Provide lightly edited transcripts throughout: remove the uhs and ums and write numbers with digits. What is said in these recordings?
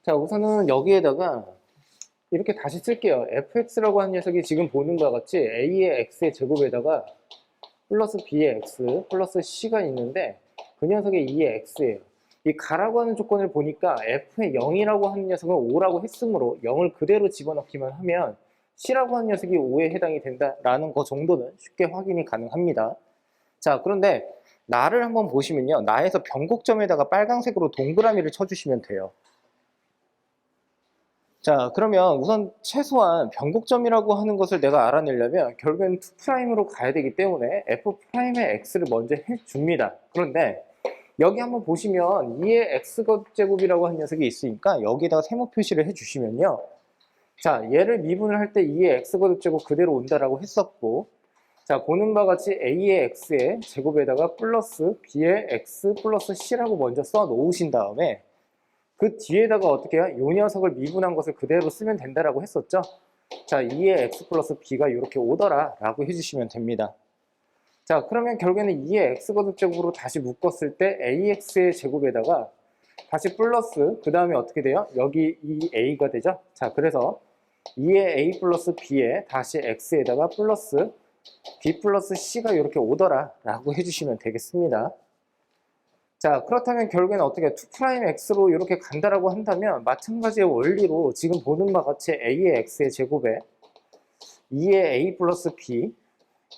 자, 우선은 여기에다가 이렇게 다시 쓸게요. fx라고 하는 녀석이 지금 보는 바와 같이 a의 x의 제곱에다가 플러스 b의 x 플러스 c가 있는데 그 녀석의 2의 x예요. 이 가라고 하는 조건을 보니까 f의 0이라고 하는 녀석은 5라고 했으므로 0을 그대로 집어넣기만 하면 c라고 하는 녀석이 5에 해당이 된다라는 거 정도는 쉽게 확인이 가능합니다. 자, 그런데 나를 한번 보시면요. 나에서 변곡점에다가 빨간색으로 동그라미를 쳐주시면 돼요. 자, 그러면 우선 최소한 변곡점이라고 하는 것을 내가 알아내려면 결국엔 2'으로 가야 되기 때문에 f'의 x를 먼저 해줍니다. 그런데 여기 한번 보시면 2의 x제곱이라고 하는 녀석이 있으니까 여기다가 세모 표시를 해주시면요. 자, 얘를 미분을 할 때 2의 x제곱 그대로 온다라고 했었고, 자, 보는 바와 같이 a의 x의 제곱에다가 플러스 b의 x 플러스 c라고 먼저 써 놓으신 다음에 그 뒤에다가 어떻게 해요? 이 녀석을 미분한 것을 그대로 쓰면 된다라고 했었죠? 자, 2의 x 플러스 b가 이렇게 오더라 라고 해주시면 됩니다. 자, 그러면 결국에는 2의 x제곱으로 다시 묶었을 때 ax의 제곱에다가 다시 플러스 그 다음에 어떻게 돼요? 여기 이 a가 되죠? 자, 그래서 2의 a 플러스 b에 다시 x에다가 플러스 b 플러스 c가 이렇게 오더라 라고 해주시면 되겠습니다. 자, 그렇다면 결국에는 어떻게 2'x로 이렇게 간다라고 한다면 마찬가지의 원리로 지금 보는 바와 같이 a의 x의 제곱에 2의 a 플러스 b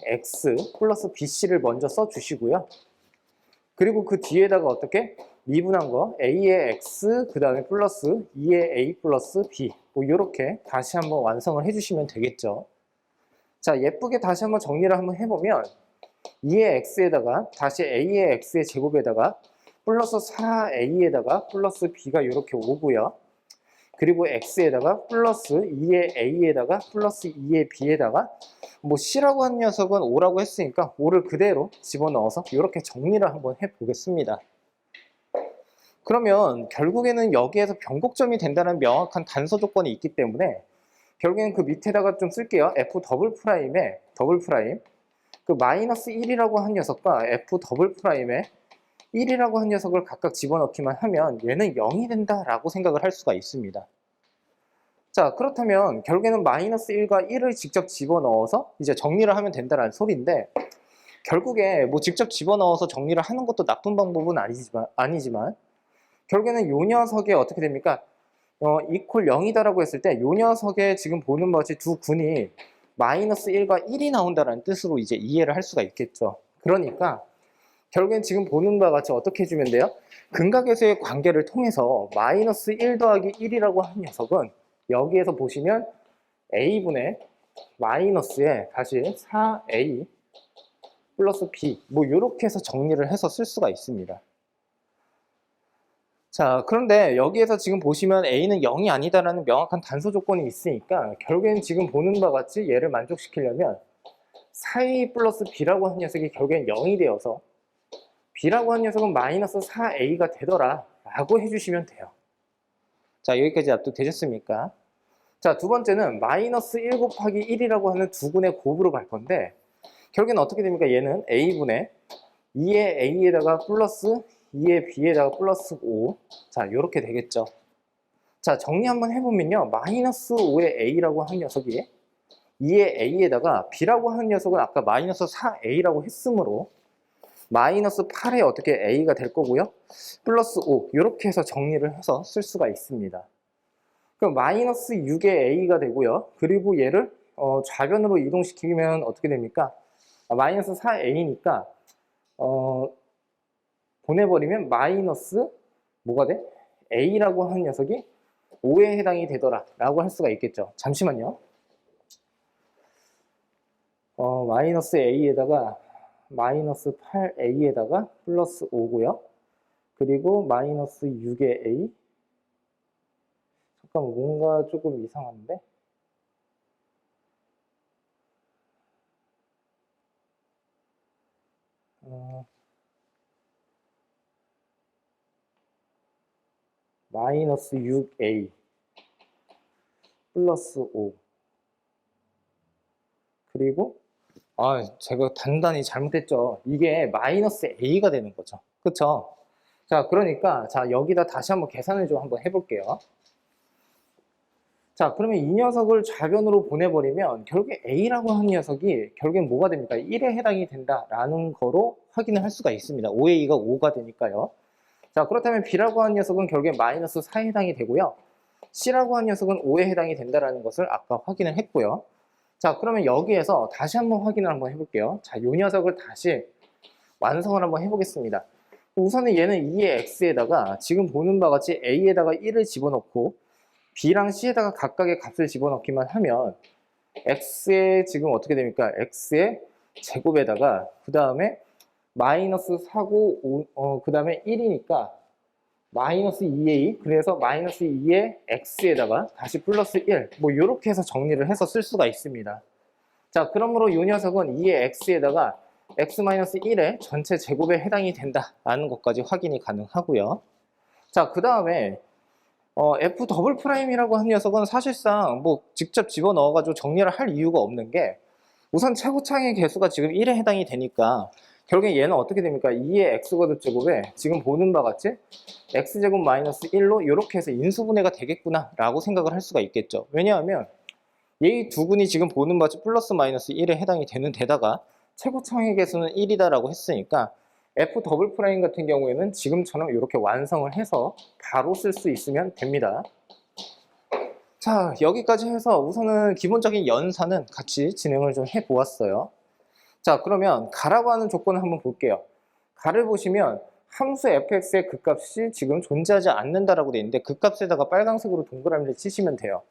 x 플러스 bc를 먼저 써주시고요. 그리고 그 뒤에다가 어떻게 미분한 거 a의 x 그 다음에 플러스 2의 a 플러스 b 뭐 이렇게 다시 한번 완성을 해주시면 되겠죠. 자, 예쁘게 다시 한번 정리를 한번 해보면 2의 x에다가 다시 a의 x의 제곱에다가 플러스 4a에다가 플러스 b가 이렇게 오고요. 그리고 x에다가 플러스 2의 a에다가 플러스 2의 b에다가 뭐 c라고 하는 녀석은 5라고 했으니까 5를 그대로 집어넣어서 이렇게 정리를 한번 해보겠습니다. 그러면 결국에는 여기에서 변곡점이 된다는 명확한 단서 조건이 있기 때문에 결국에는 그 밑에다가 좀 쓸게요. f 더블 프라임에 더블 프라임 그 마이너스 1이라고 한 녀석과 f 더블 프라임에 1이라고 한 녀석을 각각 집어넣기만 하면 얘는 0이 된다라고 생각을 할 수가 있습니다. 자, 그렇다면 결국에는 마이너스 1과 1을 직접 집어넣어서 이제 정리를 하면 된다는 소리인데 결국에 뭐 직접 집어넣어서 정리를 하는 것도 나쁜 방법은 아니지만 결국에는 요 녀석이 어떻게 됩니까? 이퀄 0이다라고 했을 때 요 녀석의 지금 보는 바와 같이 두 군이 마이너스 1과 1이 나온다는 뜻으로 이제 이해를 할 수가 있겠죠. 그러니까 결국엔 지금 보는 바와 같이 어떻게 해주면 돼요? 근각에서의 관계를 통해서 마이너스 1 더하기 1이라고 한 녀석은 여기에서 보시면 a분의 마이너스에 다시 4a 플러스 b 뭐 이렇게 해서 정리를 해서 쓸 수가 있습니다. 자, 그런데 여기에서 지금 보시면 a는 0이 아니다라는 명확한 단서 조건이 있으니까 결국엔 지금 보는 바와 같이 얘를 만족시키려면 4a 플러스 b라고 한 녀석이 결국엔 0이 되어서 b라고 한 녀석은 마이너스 4a가 되더라 라고 해주시면 돼요. 자, 여기까지 납득되셨습니까? 자, 두 번째는 마이너스 1 곱하기 1이라고 하는 두 군의 곱으로 갈 건데 결국엔 어떻게 됩니까? 얘는 a분의 2의 a에다가 플러스 2의 b에다가 플러스 5 자, 이렇게 되겠죠. 자, 정리 한번 해보면요. 마이너스 5의 a라고 한 녀석이 2의 a에다가 b라고 하는 녀석은 아까 마이너스 4a라고 했으므로 마이너스 8에 어떻게 a가 될 거고요. 플러스 5 이렇게 해서 정리를 해서 쓸 수가 있습니다. 그럼 마이너스 6의 a가 되고요. 그리고 얘를 좌변으로 이동시키면 어떻게 됩니까? 마이너스 4a니까 보내버리면 마이너스 뭐가 돼? a라고 하는 녀석이 5에 해당이 되더라 라고 할 수가 있겠죠. 잠시만요. 마이너스 a에다가 마이너스 8a에다가 플러스 5고요. 그리고 마이너스 6의 a 잠깐 뭔가 조금 이상한데? 마이너스 6a 플러스 5 그리고 제가 단단히 잘못했죠. 이게 마이너스 a가 되는 거죠. 그쵸? 자, 그러니까 자 여기다 다시 한번 계산을 좀 한번 해볼게요. 자, 그러면 이 녀석을 좌변으로 보내버리면 결국에 A라고 하는 녀석이 결국엔 뭐가 됩니까? 1에 해당이 된다라는 거로 확인을 할 수가 있습니다. 5의 2가 5가 되니까요. 자, 그렇다면 B라고 하는 녀석은 결국엔 마이너스 4에 해당이 되고요. C라고 하는 녀석은 5에 해당이 된다는 것을 아까 확인을 했고요. 자, 그러면 여기에서 다시 한번 확인을 한번 해볼게요. 자, 이 녀석을 다시 완성을 한번 해보겠습니다. 우선은 얘는 2의 x에다가 지금 보는 바와 같이 a에다가 1을 집어넣고 b랑 c에다가 각각의 값을 집어넣기만 하면 x의 지금 어떻게 됩니까? x의 제곱에다가 그 다음에 마이너스 4고 그 다음에 1이니까 마이너스 2a, 그래서 마이너스 2의 x에다가 다시 플러스 1, 뭐 이렇게 해서 정리를 해서 쓸 수가 있습니다. 자, 그러므로 이 녀석은 2의 x에다가 x-1의 전체 제곱에 해당이 된다라는 것까지 확인이 가능하고요. 자, 그 다음에 f 더블 프라임이라고 하는 녀석은 사실상 뭐 직접 집어넣어가지고 정리를 할 이유가 없는 게 우선 최고창의 개수가 지금 1에 해당이 되니까 결국에 얘는 어떻게 됩니까? 2의 x거듭 제곱에 지금 보는 바와 같이 x제곱 마이너스 1로 이렇게 해서 인수분해가 되겠구나 라고 생각을 할 수가 있겠죠. 왜냐하면 이 두 군이 지금 보는 바와 같이 플러스 마이너스 1에 해당이 되는 데다가 최고창의 개수는 1이다 라고 했으니까 f 더블 프라임 같은 경우에는 지금처럼 이렇게 완성을 해서 바로 쓸 수 있으면 됩니다. 자, 여기까지 해서 우선은 기본적인 연산은 같이 진행을 좀 해보았어요. 자, 그러면 가라고 하는 조건을 한번 볼게요. 가를 보시면 함수 fx의 극값이 지금 존재하지 않는다라고 되어 있는데 극값에다가 빨간색으로 동그라미를 치시면 돼요.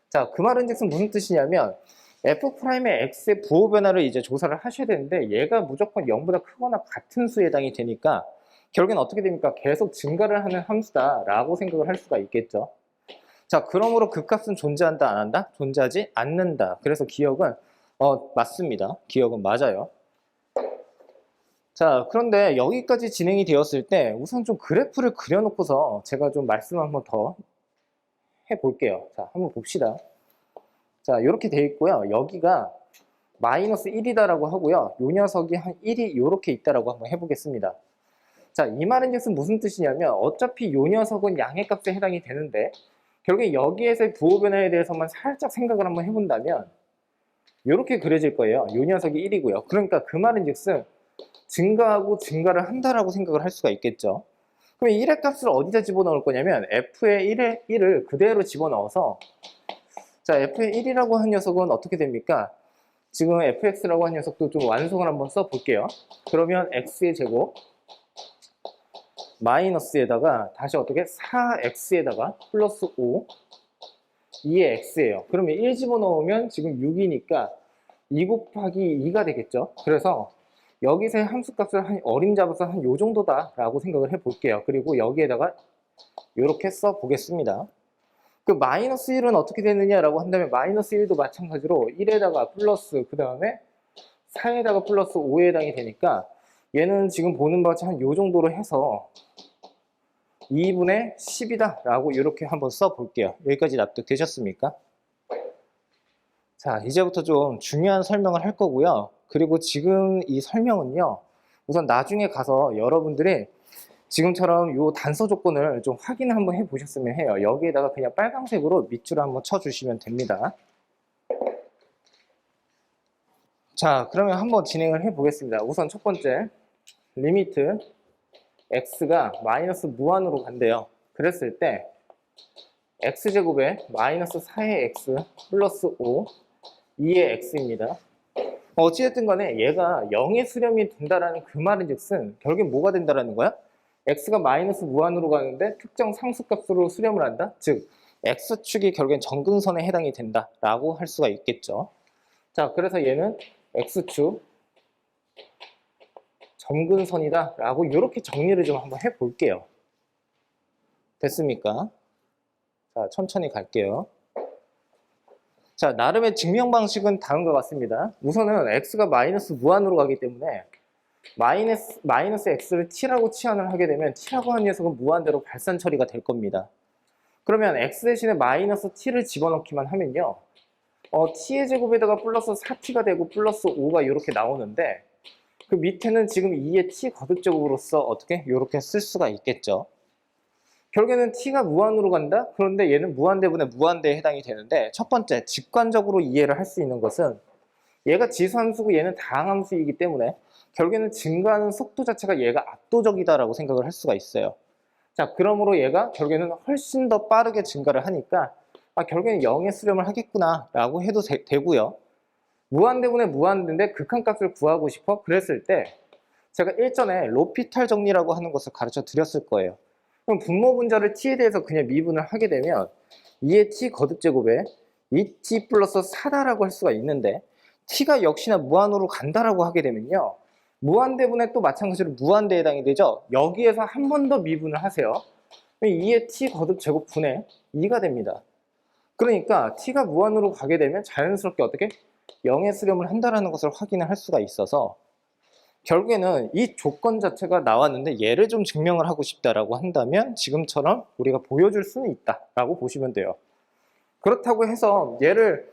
자, 그 말은 즉슨 무슨 뜻이냐면 f'의 x의 부호 변화를 이제 조사를 하셔야 되는데 얘가 무조건 0보다 크거나 같은 수에 해당이 되니까 결국엔 어떻게 됩니까? 계속 증가를 하는 함수다라고 생각을 할 수가 있겠죠. 자, 그러므로 극값은 존재한다, 안 한다? 존재하지 않는다. 그래서 기억은 맞습니다. 기억은 맞아요. 자, 그런데 여기까지 진행이 되었을 때 우선 좀 그래프를 그려놓고서 제가 좀 말씀 한번 더 해볼게요. 자, 한번 봅시다. 자, 이렇게 돼 있고요. 여기가 마이너스 1이다라고 하고요. 요 녀석이 한 1이 이렇게 있다라고 한번 해보겠습니다. 자, 이 말은 즉슨 무슨 뜻이냐면 어차피 요 녀석은 양의 값에 해당이 되는데 결국에 여기에서의 부호 변화에 대해서만 살짝 생각을 한번 해본다면 이렇게 그려질 거예요. 요 녀석이 1이고요. 그러니까 그 말은 즉슨 증가하고 증가를 한다라고 생각을 할 수가 있겠죠. 그럼 1의 값을 어디다 집어넣을 거냐면 f의 1을 그대로 집어넣어서 자, f의 1이라고 한 녀석은 어떻게 됩니까? 지금 fx라고 한 녀석도 좀 완성을 한번 써볼게요. 그러면 x의 제곱 마이너스에다가 다시 어떻게 4x에다가 플러스 5 2의 x예요. 그러면 1 집어넣으면 지금 6이니까 2 곱하기 2가 되겠죠. 그래서 여기서의 함수값을 한 어림잡아서 한 요 정도다라고 생각을 해볼게요. 그리고 여기에다가 이렇게 써보겠습니다. 그 마이너스 1은 어떻게 되느냐라고 한다면 마이너스 1도 마찬가지로 1에다가 플러스 그 다음에 4에다가 플러스 5에 해당이 되니까 얘는 지금 보는 바와 같이 한 요 정도로 해서 2분의 10이다 라고 이렇게 한번 써볼게요. 여기까지 납득되셨습니까? 자, 이제부터 좀 중요한 설명을 할 거고요. 그리고 지금 이 설명은요, 우선 나중에 가서 여러분들이 지금처럼 이 단서 조건을 좀 확인을 한번 해보셨으면 해요. 여기에다가 그냥 빨간색으로 밑줄을 한번 쳐주시면 됩니다. 자, 그러면 한번 진행을 해보겠습니다. 우선 첫 번째, 리미트 x가 마이너스 무한으로 간대요. 그랬을 때 x제곱에 마이너스 4의 x 플러스 5 2의 x입니다. 어찌됐든 간에 얘가 0의 수렴이 된다라는 그 말인 즉슨 결국엔 뭐가 된다라는 거야? x가 마이너스 무한으로 가는데 특정 상수값으로 수렴을 한다? 즉 x축이 결국엔 정근선에 해당이 된다라고 할 수가 있겠죠. 자, 그래서 얘는 x축 점근선이다 라고 이렇게 정리를 좀 한번 해볼게요. 됐습니까? 자, 천천히 갈게요. 자, 나름의 증명 방식은 다음과 같습니다. 우선은 x가 마이너스 무한으로 가기 때문에 마이너스 x를 t라고 치환을 하게 되면 t라고 하는 녀석은 무한대로 발산 처리가 될 겁니다. 그러면 x 대신에 마이너스 t를 집어넣기만 하면요, t의 제곱에다가 플러스 4t가 되고 플러스 5가 이렇게 나오는데 그 밑에는 지금 2의 t 거듭제곱으로서 어떻게 이렇게 쓸 수가 있겠죠. 결국에는 t가 무한으로 간다? 그런데 얘는 무한대분의 무한대에 해당이 되는데, 첫 번째, 직관적으로 이해를 할 수 있는 것은 얘가 지수함수고 얘는 다항함수이기 때문에 결국에는 증가하는 속도 자체가 얘가 압도적이다라고 생각을 할 수가 있어요. 자, 그러므로 얘가 결국에는 훨씬 더 빠르게 증가를 하니까 결국에는 0의 수렴을 하겠구나 라고 해도 되고요. 무한대분의 무한대인데 극한값을 구하고 싶어? 그랬을 때 제가 일전에 로피탈 정리라고 하는 것을 가르쳐 드렸을 거예요. 그럼 분모 분자를 t에 대해서 그냥 미분을 하게 되면 2의 t 거듭제곱에 2t 플러스 4다라고 할 수가 있는데, t가 역시나 무한으로 간다라고 하게 되면요, 무한대분에 또 마찬가지로 무한대에 해당이 되죠. 여기에서 한 번 더 미분을 하세요. 2의 t 거듭제곱 분의 2가 됩니다. 그러니까 t가 무한으로 가게 되면 자연스럽게 어떻게 0의 수렴을 한다라는 것을 확인을 할 수가 있어서, 결국에는 이 조건 자체가 나왔는데 얘를 좀 증명을 하고 싶다라고 한다면 지금처럼 우리가 보여줄 수는 있다라고 보시면 돼요. 그렇다고 해서 얘를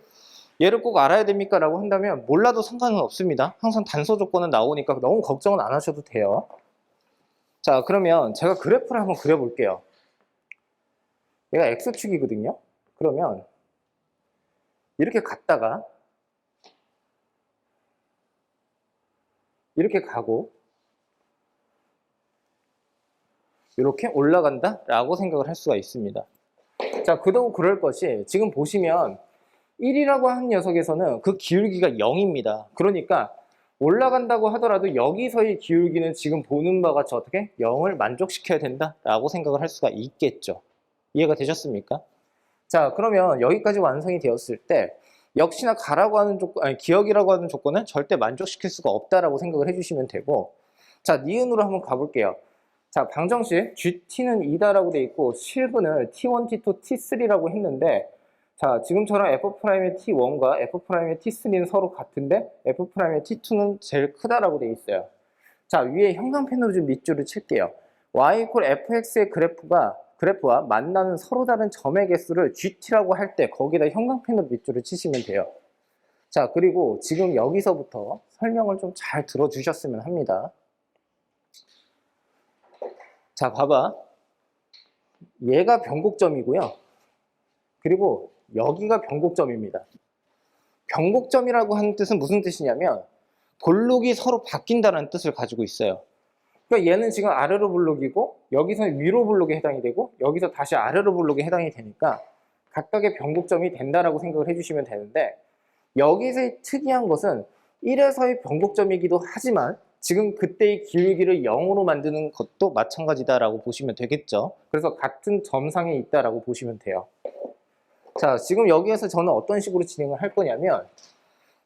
꼭 알아야 됩니까? 라고 한다면 몰라도 상관은 없습니다. 항상 단서 조건은 나오니까 너무 걱정은 안 하셔도 돼요. 자, 그러면 제가 그래프를 한번 그려볼게요. 얘가 X축이거든요. 그러면 이렇게 갔다가 이렇게 가고 이렇게 올라간다 라고 생각을 할 수가 있습니다. 자, 그도 그럴 것이 지금 보시면 1이라고 하는 녀석에서는 그 기울기가 0입니다. 그러니까 올라간다고 하더라도 여기서의 기울기는 지금 보는 바가 어떻게 0을 만족시켜야 된다라고 생각을 할 수가 있겠죠. 이해가 되셨습니까? 자, 그러면 여기까지 완성이 되었을 때 역시나 가라고 하는 조건, 아니 기억이라고 하는 조건은 절대 만족시킬 수가 없다라고 생각을 해주시면 되고, 자, 니은으로 한번 가볼게요. 자, 방정식 GT는 2다라고 돼 있고 실분을 T1, T2, T3라고 했는데, 자, 지금처럼 F'의 T1과 F'의 T3는 서로 같은데 F'의 T2는 제일 크다라고 돼 있어요. 자, 위에 형광펜으로 좀 밑줄을 칠게요. y 이퀄 fx의 그래프와 만나는 서로 다른 점의 개수를 GT라고 할 때 거기다 형광펜으로 밑줄을 치시면 돼요. 자, 그리고 지금 여기서부터 설명을 좀 잘 들어주셨으면 합니다. 자, 봐봐. 얘가 변곡점이고요. 그리고 여기가 변곡점입니다. 변곡점이라고 하는 뜻은 무슨 뜻이냐면 볼록이 서로 바뀐다는 뜻을 가지고 있어요. 그러니까 얘는 지금 아래로 볼록이고 여기서 위로 볼록에 해당이 되고 여기서 다시 아래로 볼록에 해당이 되니까 각각의 변곡점이 된다라고 생각을 해주시면 되는데, 여기서의 특이한 것은 1에서의 변곡점이기도 하지만 지금 그때의 기울기를 0으로 만드는 것도 마찬가지다라고 보시면 되겠죠. 그래서 같은 점상에 있다라고 보시면 돼요. 자, 지금 여기에서 저는 어떤 식으로 진행을 할 거냐면,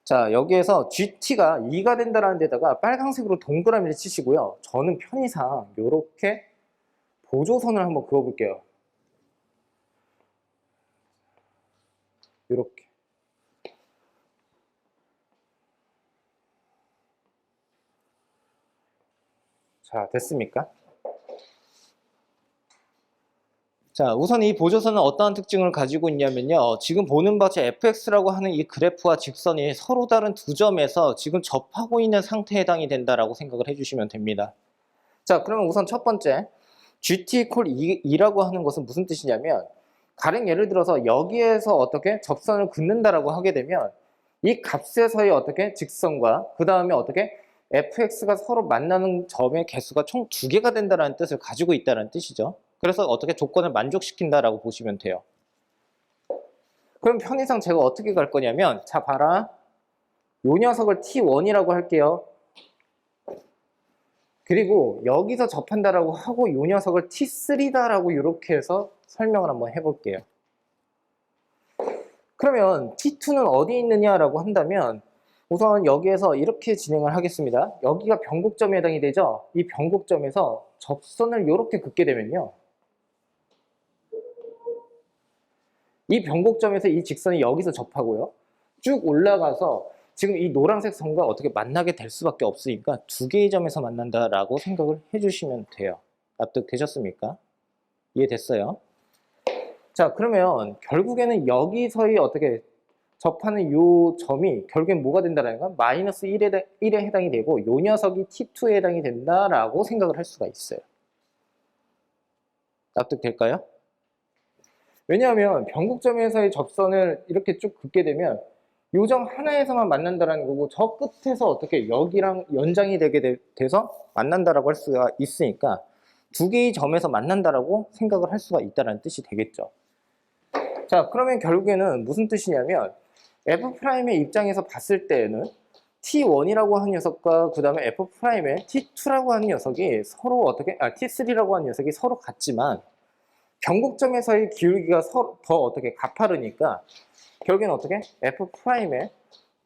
자, 여기에서 GT가 2가 된다라는 데다가 빨간색으로 동그라미를 치시고요. 저는 편의상 이렇게 보조선을 한번 그어볼게요. 이렇게. 자, 됐습니까? 자, 우선 이 보조선은 어떠한 특징을 가지고 있냐면요, 지금 보는 바처럼 fx라고 하는 이 그래프와 직선이 서로 다른 두 점에서 지금 접하고 있는 상태에 해당이 된다라고 생각을 해주시면 됩니다. 자, 그러면 우선 첫 번째 GT 이퀄 2라고 하는 것은 무슨 뜻이냐면, 가령 예를 들어서 여기에서 어떻게 접선을 긋는다라고 하게 되면 이 값에서의 어떻게 직선과 그 다음에 어떻게 fx가 서로 만나는 점의 개수가 총 2개가 된다는 뜻을 가지고 있다는 뜻이죠. 그래서 어떻게 조건을 만족시킨다라고 보시면 돼요. 그럼 편의상 제가 어떻게 갈 거냐면, 자, 봐라. 요 녀석을 T1이라고 할게요. 그리고 여기서 접한다라고 하고 요 녀석을 T3다라고 이렇게 해서 설명을 한번 해볼게요. 그러면 T2는 어디 있느냐라고 한다면 우선 여기에서 이렇게 진행을 하겠습니다. 여기가 변곡점에 해당이 되죠. 이 변곡점에서 접선을 이렇게 긋게 되면요, 이 변곡점에서 이 직선이 여기서 접하고요, 쭉 올라가서 지금 이 노란색 선과 어떻게 만나게 될 수밖에 없으니까 두 개의 점에서 만난다라고 생각을 해주시면 돼요. 납득되셨습니까? 이해됐어요? 자, 그러면 결국에는 여기서의 어떻게 접하는 이 점이 결국엔 뭐가 된다는 건 마이너스 1에 해당이 되고 이 녀석이 T2에 해당이 된다라고 생각을 할 수가 있어요. 납득될까요? 왜냐하면 변곡점에서의 접선을 이렇게 쭉 긋게 되면 요점 하나에서만 만난다라는 거고, 저 끝에서 어떻게 여기랑 연장이 되게 돼서 만난다라고 할 수가 있으니까 두 개의 점에서 만난다라고 생각을 할 수가 있다는 뜻이 되겠죠. 자, 그러면 결국에는 무슨 뜻이냐면 F'의 입장에서 봤을 때에는 T1이라고 하는 녀석과 그 다음에 F'의 T2라고 하는 녀석이 서로 어떻게, T3라고 하는 녀석이 서로 같지만 변곡점에서의 기울기가 더 어떻게 가파르니까 결국에는 어떻게 F'의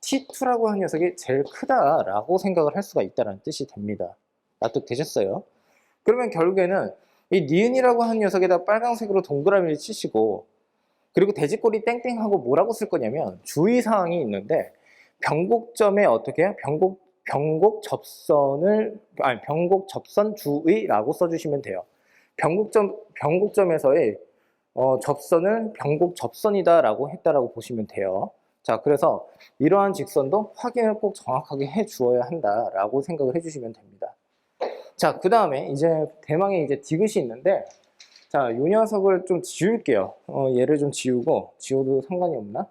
T2라고 하는 녀석이 제일 크다라고 생각을 할 수가 있다는 뜻이 됩니다. 납득되셨어요? 그러면 결국에는 이 니은이라고 하는 녀석에다 빨간색으로 동그라미를 치시고, 그리고 돼지꼬리 땡땡하고 뭐라고 쓸 거냐면 주의사항이 있는데, 변곡점에 어떻게 해요? 변곡 접선 주의라고 써주시면 돼요. 변곡점에서의 접선을 변곡 접선이다라고 했다라고 보시면 돼요. 자, 그래서 이러한 직선도 확인을 꼭 정확하게 해 주어야 한다라고 생각을 해주시면 됩니다. 자, 그 다음에 이제 대망의 이제 디귿이 있는데, 자, 이 녀석을 좀 지울게요. 얘를 좀 지워도 상관이 없나?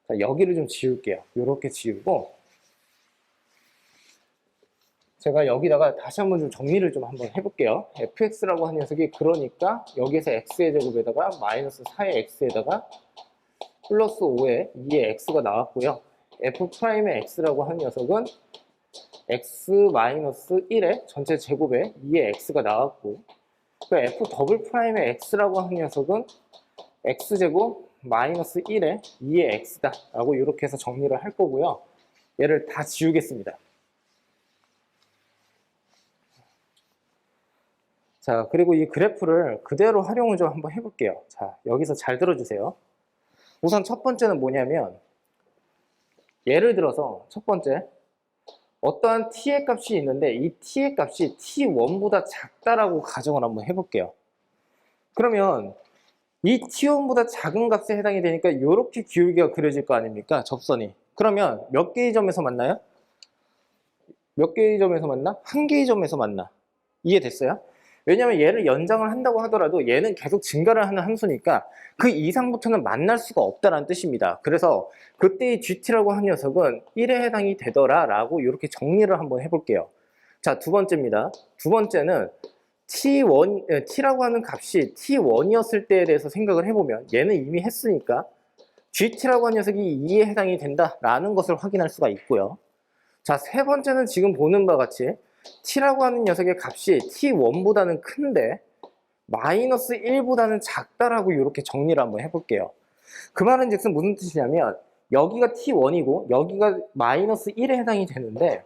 자, 여기를 좀 지울게요. 이렇게 지우고, 제가 여기다가 다시 한번 좀 정리를 좀 한번 해볼게요. fx라고 하는 녀석이 그러니까 여기에서 x의 제곱에다가 마이너스 4의 x에다가 플러스 5의 2의 x가 나왔고요. f'의 x라고 하는 녀석은 x 마이너스 1의 전체 제곱에 2의 x가 나왔고, 그 f 더블 프라임의 x라고 하는 녀석은 x제곱 마이너스 1의 2의 x다 라고 이렇게 해서 정리를 할 거고요. 얘를 다 지우겠습니다. 자, 그리고 이 그래프를 그대로 활용을 좀 한번 해볼게요. 자, 여기서 잘 들어주세요. 우선 첫 번째는 뭐냐면, 예를 들어서 첫 번째, 어떠한 t의 값이 있는데 이 t의 값이 t1보다 작다라고 가정을 한번 해볼게요. 그러면 이 t1보다 작은 값에 해당이 되니까 이렇게 기울기가 그려질 거 아닙니까? 접선이. 그러면 몇 개의 점에서 만나요? 몇 개의 점에서 만나? 한 개의 점에서 만나. 이해됐어요? 왜냐면 얘를 연장을 한다고 하더라도 얘는 계속 증가를 하는 함수니까 그 이상부터는 만날 수가 없다는 뜻입니다. 그래서 그때의 GT라고 하는 녀석은 1에 해당이 되더라 라고 이렇게 정리를 한번 해볼게요. 자, 두 번째입니다. 두 번째는 T라고 하는 값이 T1이었을 때에 대해서 생각을 해보면 얘는 이미 했으니까 GT라고 하는 녀석이 2에 해당이 된다라는 것을 확인할 수가 있고요. 자, 세 번째는 지금 보는 바와 같이 t라고 하는 녀석의 값이 t1보다는 큰데 마이너스 1보다는 작다라고 이렇게 정리를 한번 해볼게요. 그 말은 즉슨 무슨 뜻이냐면 여기가 t1이고 여기가 마이너스 1에 해당이 되는데,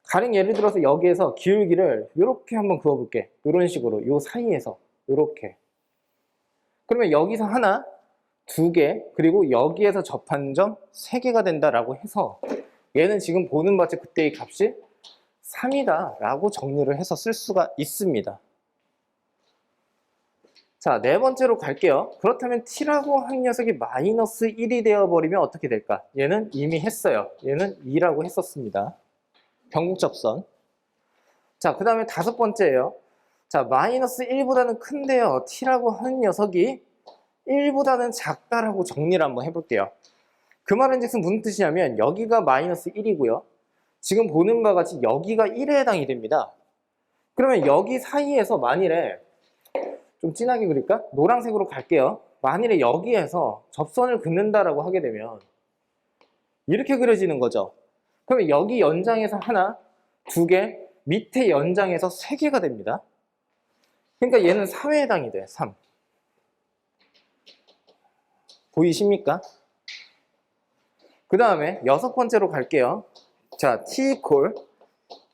가령 예를 들어서 여기에서 기울기를 이렇게 한번 그어볼게. 이런 식으로 요 사이에서 이렇게. 그러면 여기서 하나, 두 개, 그리고 여기에서 접한 점 세 개가 된다라고 해서 얘는 지금 보는 바치 그때의 값이 3이다 라고 정리를 해서 쓸 수가 있습니다. 자, 네 번째로 갈게요. 그렇다면 t라고 한 녀석이 마이너스 1이 되어버리면 어떻게 될까? 얘는 이미 했어요. 얘는 2라고 했었습니다. 변곡접선. 자, 그 다음에 다섯 번째예요. 자, 마이너스 1보다는 큰데요. t라고 하는 녀석이 1보다는 작다라고 정리를 한번 해볼게요. 그 말은 즉슨 무슨 뜻이냐면 여기가 마이너스 1이고요. 지금 보는 바와 같이 여기가 1에 해당이 됩니다. 그러면 여기 사이에서 만일에 좀 진하게 그릴까? 노란색으로 갈게요. 만일에 여기에서 접선을 긋는다라고 하게 되면 이렇게 그려지는 거죠. 그러면 여기 연장에서 하나, 두 개, 밑에 연장에서 세 개가 됩니다. 그러니까 얘는 3에 해당이 돼. 3. 보이십니까? 그 다음에 여섯 번째로 갈게요. 자, t equal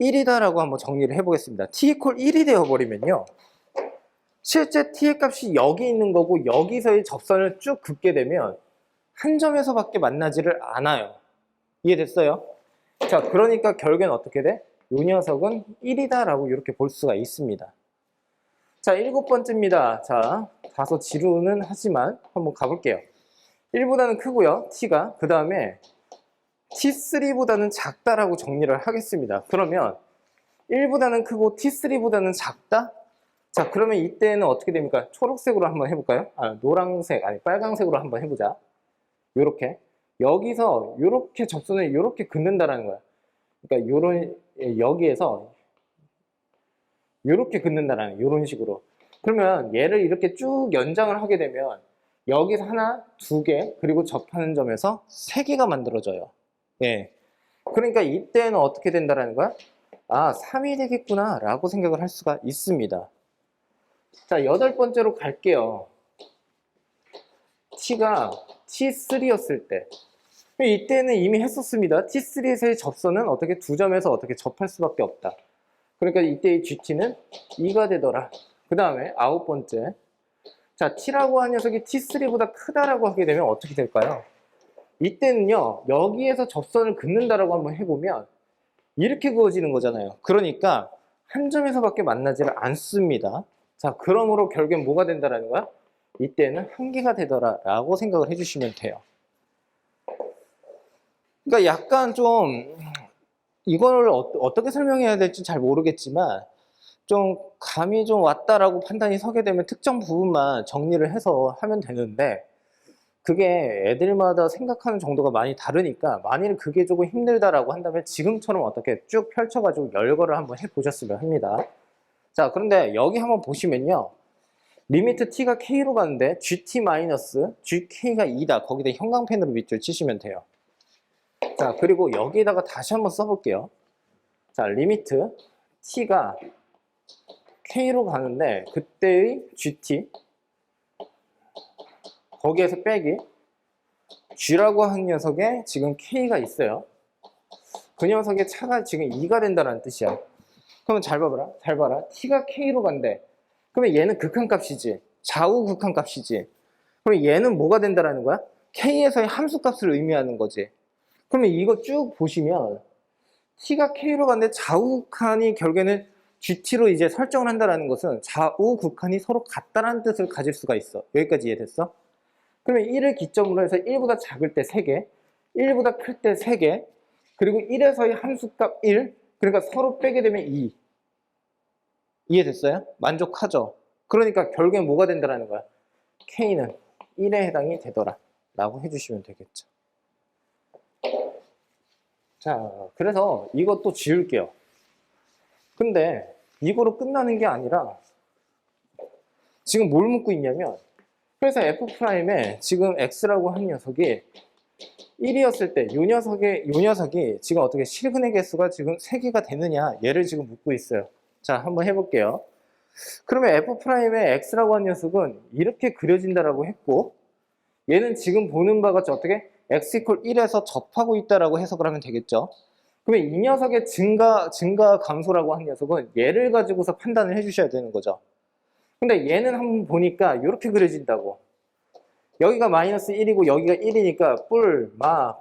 1이다라고 한번 정리를 해보겠습니다. t equal 1이 되어버리면요, 실제 t의 값이 여기 있는 거고 여기서의 접선을 쭉 긋게 되면 한 점에서밖에 만나지를 않아요. 이해됐어요? 자, 그러니까 결국엔 어떻게 돼? 이 녀석은 1이다라고 이렇게 볼 수가 있습니다. 자, 일곱 번째입니다. 자, 다소 지루는 하지만 한번 가볼게요. 1보다는 크고요, t가. 그 다음에 t3보다는 작다라고 정리를 하겠습니다. 그러면 1보다는 크고 t3보다는 작다? 자, 그러면 이때는 어떻게 됩니까? 초록색으로 한번 해볼까요? 노란색, 빨강색으로 한번 해보자. 요렇게. 여기서 요렇게 접선을 요렇게 긋는다라는 거야. 그러니까 여기에서 요렇게 긋는다라는 거야. 요런 식으로. 그러면 얘를 이렇게 쭉 연장을 하게 되면 여기서 하나, 두 개, 그리고 접하는 점에서 세 개가 만들어져요. 예. 그러니까 이때는 어떻게 된다라는 거야? 3이 되겠구나 라고 생각을 할 수가 있습니다. 자, 여덟 번째로 갈게요. t가 t3였을 때. 이때는 이미 했었습니다. t3에서의 접선은 어떻게 두 점에서 어떻게 접할 수밖에 없다. 그러니까 이때의 gt는 2가 되더라. 그 다음에 아홉 번째. 자, t라고 한 녀석이 t3보다 크다라고 하게 되면 어떻게 될까요? 이때는요, 여기에서 접선을 긋는다라고 한번 해보면 이렇게 그어지는 거잖아요. 그러니까 한 점에서밖에 만나지를 않습니다. 자, 그러므로 결국엔 뭐가 된다라는 거야? 이때는 한 개가 되더라 라고 생각을 해주시면 돼요. 그러니까 약간 좀 이걸 어떻게 설명해야 될지 잘 모르겠지만 좀 감이 좀 왔다라고 판단이 서게 되면 특정 부분만 정리를 해서 하면 되는데 그게 애들마다 생각하는 정도가 많이 다르니까 만일 그게 조금 힘들다라고 한다면 지금처럼 어떻게 쭉 펼쳐가지고 열거를 한번 해보셨으면 합니다. 자, 그런데 여기 한번 보시면요. 리미트 t가 k로 가는데 gt-gk가 2다. 거기다 형광펜으로 밑줄 치시면 돼요. 자, 그리고 여기에다가 다시 한번 써볼게요. 자, 리미트 t가 k로 가는데 그때의 gt 거기에서 빼기 g라고 하는 녀석에 지금 k가 있어요. 그 녀석의 차가 지금 2가 된다는 뜻이야. 그러면 잘 봐라. t가 k로 간대. 그러면 얘는 극한값이지. 좌우 극한값이지. 그럼 얘는 뭐가 된다라는 거야? k에서의 함수값을 의미하는 거지. 그러면 이거 쭉 보시면 t가 k로 갔는데 좌우 극한이 결국에는 gt로 이제 설정을 한다는 것은 좌우 극한이 서로 같다라는 뜻을 가질 수가 있어. 여기까지 이해됐어? 그러면 1을 기점으로 해서 1보다 작을 때 3개, 1보다 클 때 3개, 그리고 1에서의 함수값 1, 그러니까 서로 빼게 되면 2. 이해됐어요? 만족하죠? 그러니까 결국엔 뭐가 된다는 거야? K는 1에 해당이 되더라 라고 해주시면 되겠죠. 자, 그래서 이것도 지울게요. 근데 이거로 끝나는 게 아니라 지금 뭘 묻고 있냐면 그래서 F'에 지금 X라고 한 녀석이 1이었을 때 요 녀석이 지금 어떻게 실근의 개수가 지금 3개가 되느냐 얘를 지금 묻고 있어요. 자, 한번 해볼게요. 그러면 F'의 X라고 한 녀석은 이렇게 그려진다라고 했고 얘는 지금 보는 바가 어떻게 X = 1에서 접하고 있다라고 해석을 하면 되겠죠. 그러면 이 녀석의 증가 감소라고 한 녀석은 얘를 가지고서 판단을 해주셔야 되는 거죠. 근데 얘는 한번 보니까 이렇게 그려진다고. 여기가 -1이고 여기가 1이니까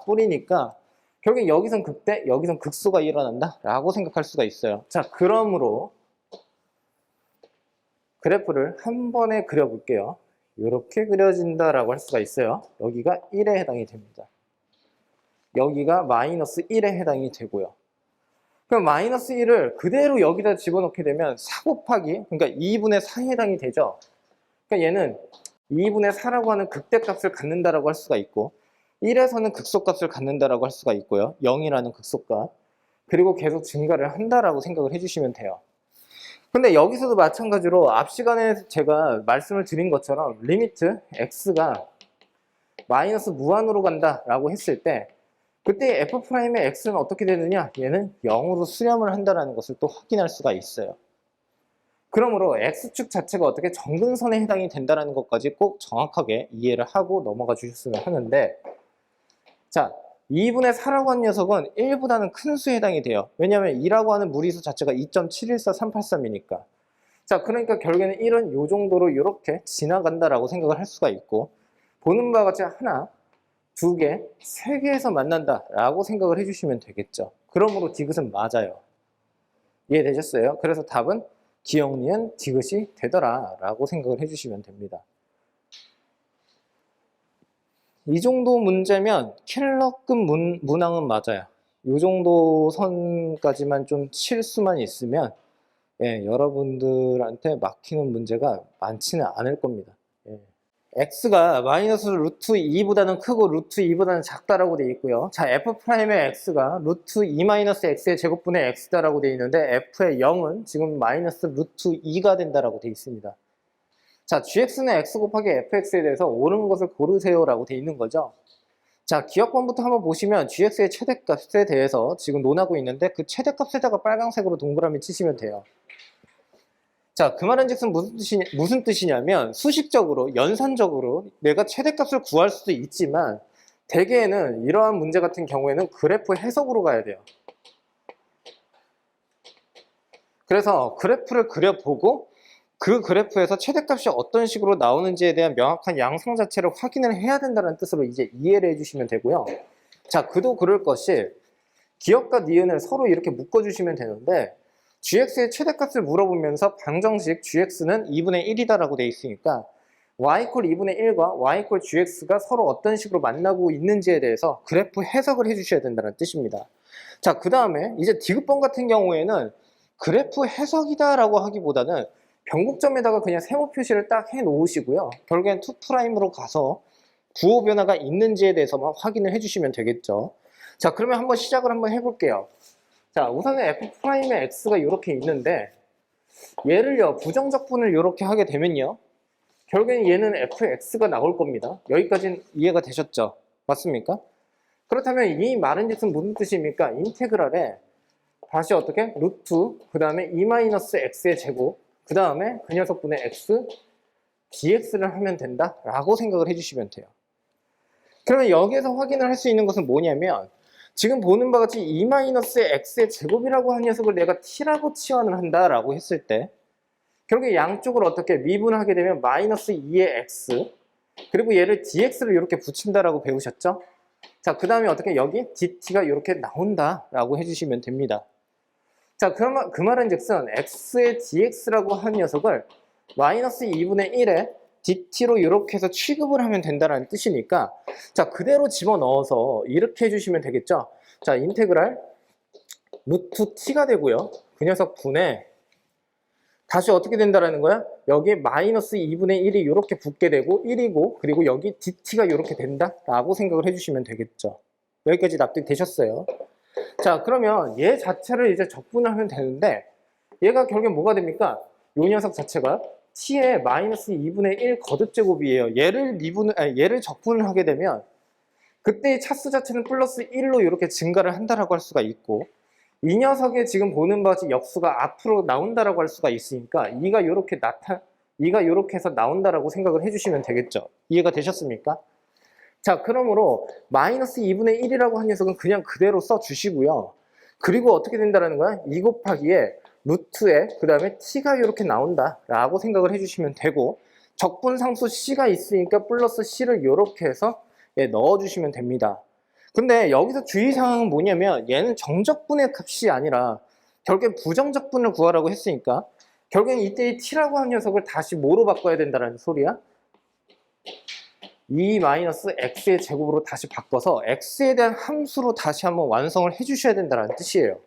뿔이니까 결국 여기선 극대, 여기선 극소가 일어난다 라고 생각할 수가 있어요. 자, 그러므로 그래프를 한 번에 그려볼게요. 이렇게 그려진다라고 할 수가 있어요. 여기가 1에 해당이 됩니다. 여기가 -1에 해당이 되고요. 그럼 -1을 그대로 여기다 집어넣게 되면 4 곱하기, 그러니까 2분의 4에 해당이 되죠. 그러니까 얘는 2분의 4라고 하는 극대값을 갖는다라고 할 수가 있고 1에서는 극소값을 갖는다라고 할 수가 있고요. 0이라는 극소값. 그리고 계속 증가를 한다라고 생각을 해주시면 돼요. 근데 여기서도 마찬가지로 앞 시간에 제가 말씀을 드린 것처럼 리미트 x가 마이너스 무한으로 간다라고 했을 때 그때 F'의 x는 어떻게 되느냐? 얘는 0으로 수렴을 한다는 것을 또 확인할 수가 있어요. 그러므로 x축 자체가 어떻게 정근선에 해당이 된다는 것까지 꼭 정확하게 이해를 하고 넘어가 주셨으면 하는데 자, 2분의 4라고 하는 녀석은 1보다는 큰 수에 해당이 돼요. 왜냐하면 2라고 하는 무리수 자체가 2.714383이니까. 자, 그러니까 결국에는 1은 이 정도로 이렇게 지나간다라고 생각을 할 수가 있고 보는 바와 같이 하나, 두 개, 세 개에서 만난다라고 생각을 해주시면 되겠죠. 그러므로 디귿은 맞아요. 이해되셨어요? 그래서 답은 기역, 니은, 디귿이 되더라라고 생각을 해주시면 됩니다. 이 정도 문제면 킬러급 문항은 맞아요. 이 정도 선까지만 좀 칠 수만 있으면 예, 여러분들한테 막히는 문제가 많지는 않을 겁니다. 예. x가 마이너스 루트 2보다는 크고 루트 2보다는 작다라고 되어 있고요. 자, f'의 x가 루트 2 마이너스 x의 제곱분의 x다라고 되어 있는데 f의 0은 지금 마이너스 루트 2가 된다라고 되어 있습니다. 자, gx는 x 곱하기 fx에 대해서 옳은 것을 고르세요라고 되어 있는 거죠. 자, 기억번부터 한번 보시면 gx의 최대값에 대해서 지금 논하고 있는데 그 최대값에다가 빨간색으로 동그라미 치시면 돼요. 자, 그 말은즉슨 무슨 뜻이냐면 수식적으로, 연산적으로 내가 최대값을 구할 수도 있지만 대개는 이러한 문제 같은 경우에는 그래프 해석으로 가야 돼요. 그래서 그래프를 그려보고 그 그래프에서 최대값이 어떤 식으로 나오는지에 대한 명확한 양상 자체를 확인을 해야 된다는 뜻으로 이제 이해를 해주시면 되고요. 자, 그도 그럴 것이 기억과 니은을 서로 이렇게 묶어주시면 되는데 gx의 최대값을 물어보면서 방정식 gx는 2분의 1이다라고 되어 있으니까 y = 2분의 1과 y = gx가 서로 어떤 식으로 만나고 있는지에 대해서 그래프 해석을 해주셔야 된다는 뜻입니다. 자, 그 다음에 이제 디귿번 같은 경우에는 그래프 해석이다라고 하기보다는 변곡점에다가 그냥 세모 표시를 딱 해 놓으시고요. 결국엔 2'으로 가서 부호 변화가 있는지에 대해서만 확인을 해주시면 되겠죠. 자, 그러면 한번 시작을 한번 해볼게요. 자, 우선은 f'의 x가 이렇게 있는데 얘를요, 부정적분을 이렇게 하게 되면요, 결국엔 얘는 fx가 나올 겁니다. 여기까지는 이해가 되셨죠? 맞습니까? 그렇다면 이 말은즉슨 무슨 뜻입니까? 인테그랄에 다시 어떻게? 루트, 그 다음에 2-x의 제곱, 그 다음에 그 녀석분의 x, dx를 하면 된다 라고 생각을 해주시면 돼요. 그러면 여기에서 확인을 할 수 있는 것은 뭐냐면 지금 보는 바와 같이 2-x의 제곱이라고 한 녀석을 내가 t라고 치환을 한다라고 했을 때 결국에 양쪽을 어떻게 미분하게 되면 마이너스 2의 x, 그리고 얘를 dx를 이렇게 붙인다라고 배우셨죠? 자, 그 다음에 어떻게 여기 dt가 이렇게 나온다라고 해주시면 됩니다. 자, 그러면 그 말은즉슨 x의 dx라고 한 녀석을 마이너스 2분의 1에 dt로 이렇게 해서 취급을 하면 된다는 뜻이니까 자, 그대로 집어넣어서 이렇게 해주시면 되겠죠. 자, 인테그랄 루트 t가 되고요. 그 녀석 분에 다시 어떻게 된다라는 거야? 여기 마이너스 2분의 1이 이렇게 붙게 되고 1이고 그리고 여기 dt가 이렇게 된다라고 생각을 해주시면 되겠죠. 여기까지 납득 되셨어요? 자, 그러면 얘 자체를 이제 적분을 하면 되는데 얘가 결국엔 뭐가 됩니까? 요 녀석 자체가 t의 마이너스 2분의 1 거듭제곱이에요. 얘를 적분을 하게 되면 그때의 차수 자체는 플러스 1로 이렇게 증가를 한다라고 할 수가 있고 이 녀석의 지금 보는 바와 같이 역수가 앞으로 나온다라고 할 수가 있으니까 이가 이렇게 해서 나온다라고 생각을 해주시면 되겠죠. 이해가 되셨습니까? 자, 그러므로 마이너스 2분의 1이라고 한 녀석은 그냥 그대로 써주시고요. 그리고 어떻게 된다는 거야? 2 곱하기에 루트에 그 다음에 t가 이렇게 나온다라고 생각을 해주시면 되고 적분상수 c가 있으니까 플러스 c를 이렇게 해서 넣어주시면 됩니다. 근데 여기서 주의사항은 뭐냐면 얘는 정적분의 값이 아니라 결국엔 부정적분을 구하라고 했으니까 결국엔 이때의 t라고 한 녀석을 다시 뭐로 바꿔야 된다는 소리야? 2-x의 제곱으로 다시 바꿔서 x에 대한 함수로 다시 한번 완성을 해주셔야 된다는 뜻이에요.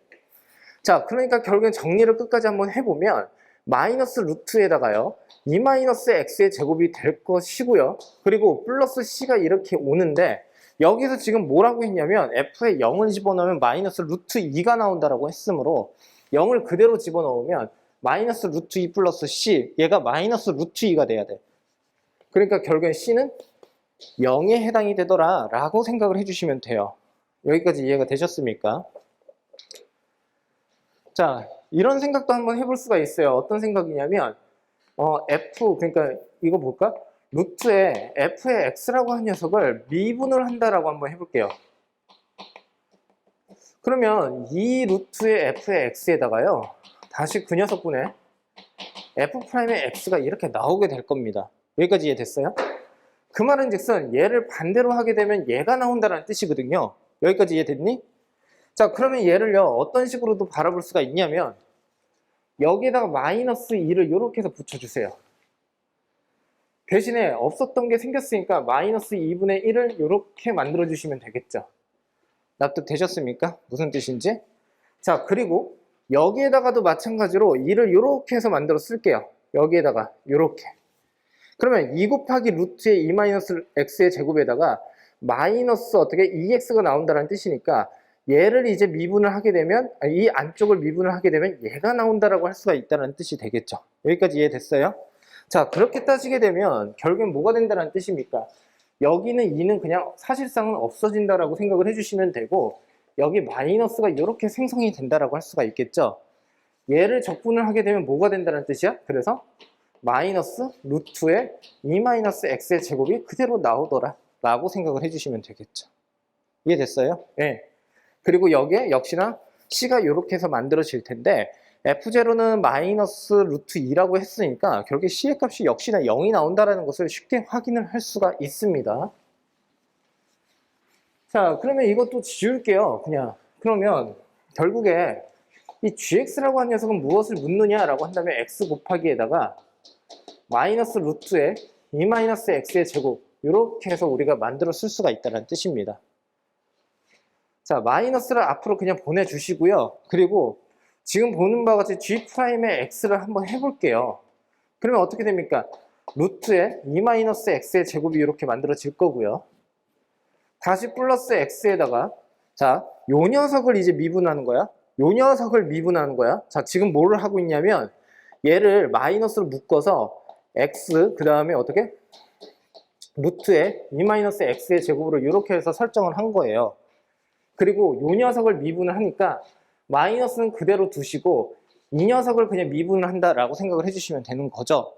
자, 그러니까 결국엔 정리를 끝까지 한번 해보면 마이너스 루트에다가요 2-x의 제곱이 될 것이고요. 그리고 플러스 c가 이렇게 오는데 여기서 지금 뭐라고 했냐면 f에 0을 집어넣으면 마이너스 루트 2가 나온다라고 했으므로 0을 그대로 집어넣으면 마이너스 루트 2 플러스 c, 얘가 마이너스 루트 2가 돼야 돼. 그러니까 결국엔 c는 0에 해당이 되더라 라고 생각을 해주시면 돼요. 여기까지 이해가 되셨습니까? 자, 이런 생각도 한번 해볼 수가 있어요. 어떤 생각이냐면 f, 그러니까 이거 볼까? 루트에 f의 x라고 한 녀석을 미분을 한다라고 한번 해볼게요. 그러면 이 루트의 f의 x에다가요 다시 그 녀석분의 f'의 x가 이렇게 나오게 될 겁니다. 여기까지 이해됐어요? 그 말은즉슨 얘를 반대로 하게 되면 얘가 나온다는 뜻이거든요. 여기까지 이해됐니? 자, 그러면 얘를요 어떤 식으로도 바라볼 수가 있냐면 여기에다가 마이너스 2를 이렇게 해서 붙여주세요. 대신에 없었던 게 생겼으니까 마이너스 2분의 1을 이렇게 만들어주시면 되겠죠. 납득되셨습니까? 무슨 뜻인지? 자, 그리고 여기에다가도 마찬가지로 2를 이렇게 해서 만들어 쓸게요. 여기에다가 이렇게. 그러면 2 곱하기 루트의 2 마이너스 x의 제곱에다가 마이너스 어떻게 2x가 나온다는 뜻이니까 얘를 이제 미분을 하게 되면 이 안쪽을 미분을 하게 되면 얘가 나온다라고 할 수가 있다는 뜻이 되겠죠. 여기까지 이해됐어요? 자, 그렇게 따지게 되면 결국엔 뭐가 된다는 뜻입니까? 여기는 2는 그냥 사실상은 없어진다라고 생각을 해주시면 되고 여기 마이너스가 이렇게 생성이 된다라고 할 수가 있겠죠. 얘를 적분을 하게 되면 뭐가 된다는 뜻이야? 그래서 마이너스 루트의 2 마이너스 x의 제곱이 그대로 나오더라 라고 생각을 해주시면 되겠죠. 이해됐어요? 네. 그리고 여기에 역시나 c가 이렇게 해서 만들어질 텐데 f0는 마이너스 루트 2라고 했으니까 결국에 c의 값이 역시나 0이 나온다는 것을 쉽게 확인을 할 수가 있습니다. 자, 그러면 이것도 지울게요. 그냥. 그러면 결국에 이 gx라고 하는 녀석은 무엇을 묻느냐라고 한다면 x 곱하기에다가 마이너스 루트의 2 마이너스 x의 제곱 이렇게 해서 우리가 만들어 쓸 수가 있다는 뜻입니다. 자, 마이너스를 앞으로 그냥 보내주시고요. 그리고 지금 보는 바와 같이 g'의 x를 한번 해볼게요. 그러면 어떻게 됩니까? 루트의 2 마이너스 x의 제곱이 이렇게 만들어질 거고요. 다시 플러스 x에다가 자, 요 녀석을 이제 미분하는 거야. 요 녀석을 미분하는 거야. 자, 지금 뭐를 하고 있냐면 얘를 마이너스로 묶어서 x 그 다음에 어떻게? 루트의 2 마이너스 x의 제곱으로 이렇게 해서 설정을 한 거예요. 그리고 요 녀석을 미분을 하니까 마이너스는 그대로 두시고 이 녀석을 그냥 미분을 한다라고 생각을 해주시면 되는 거죠.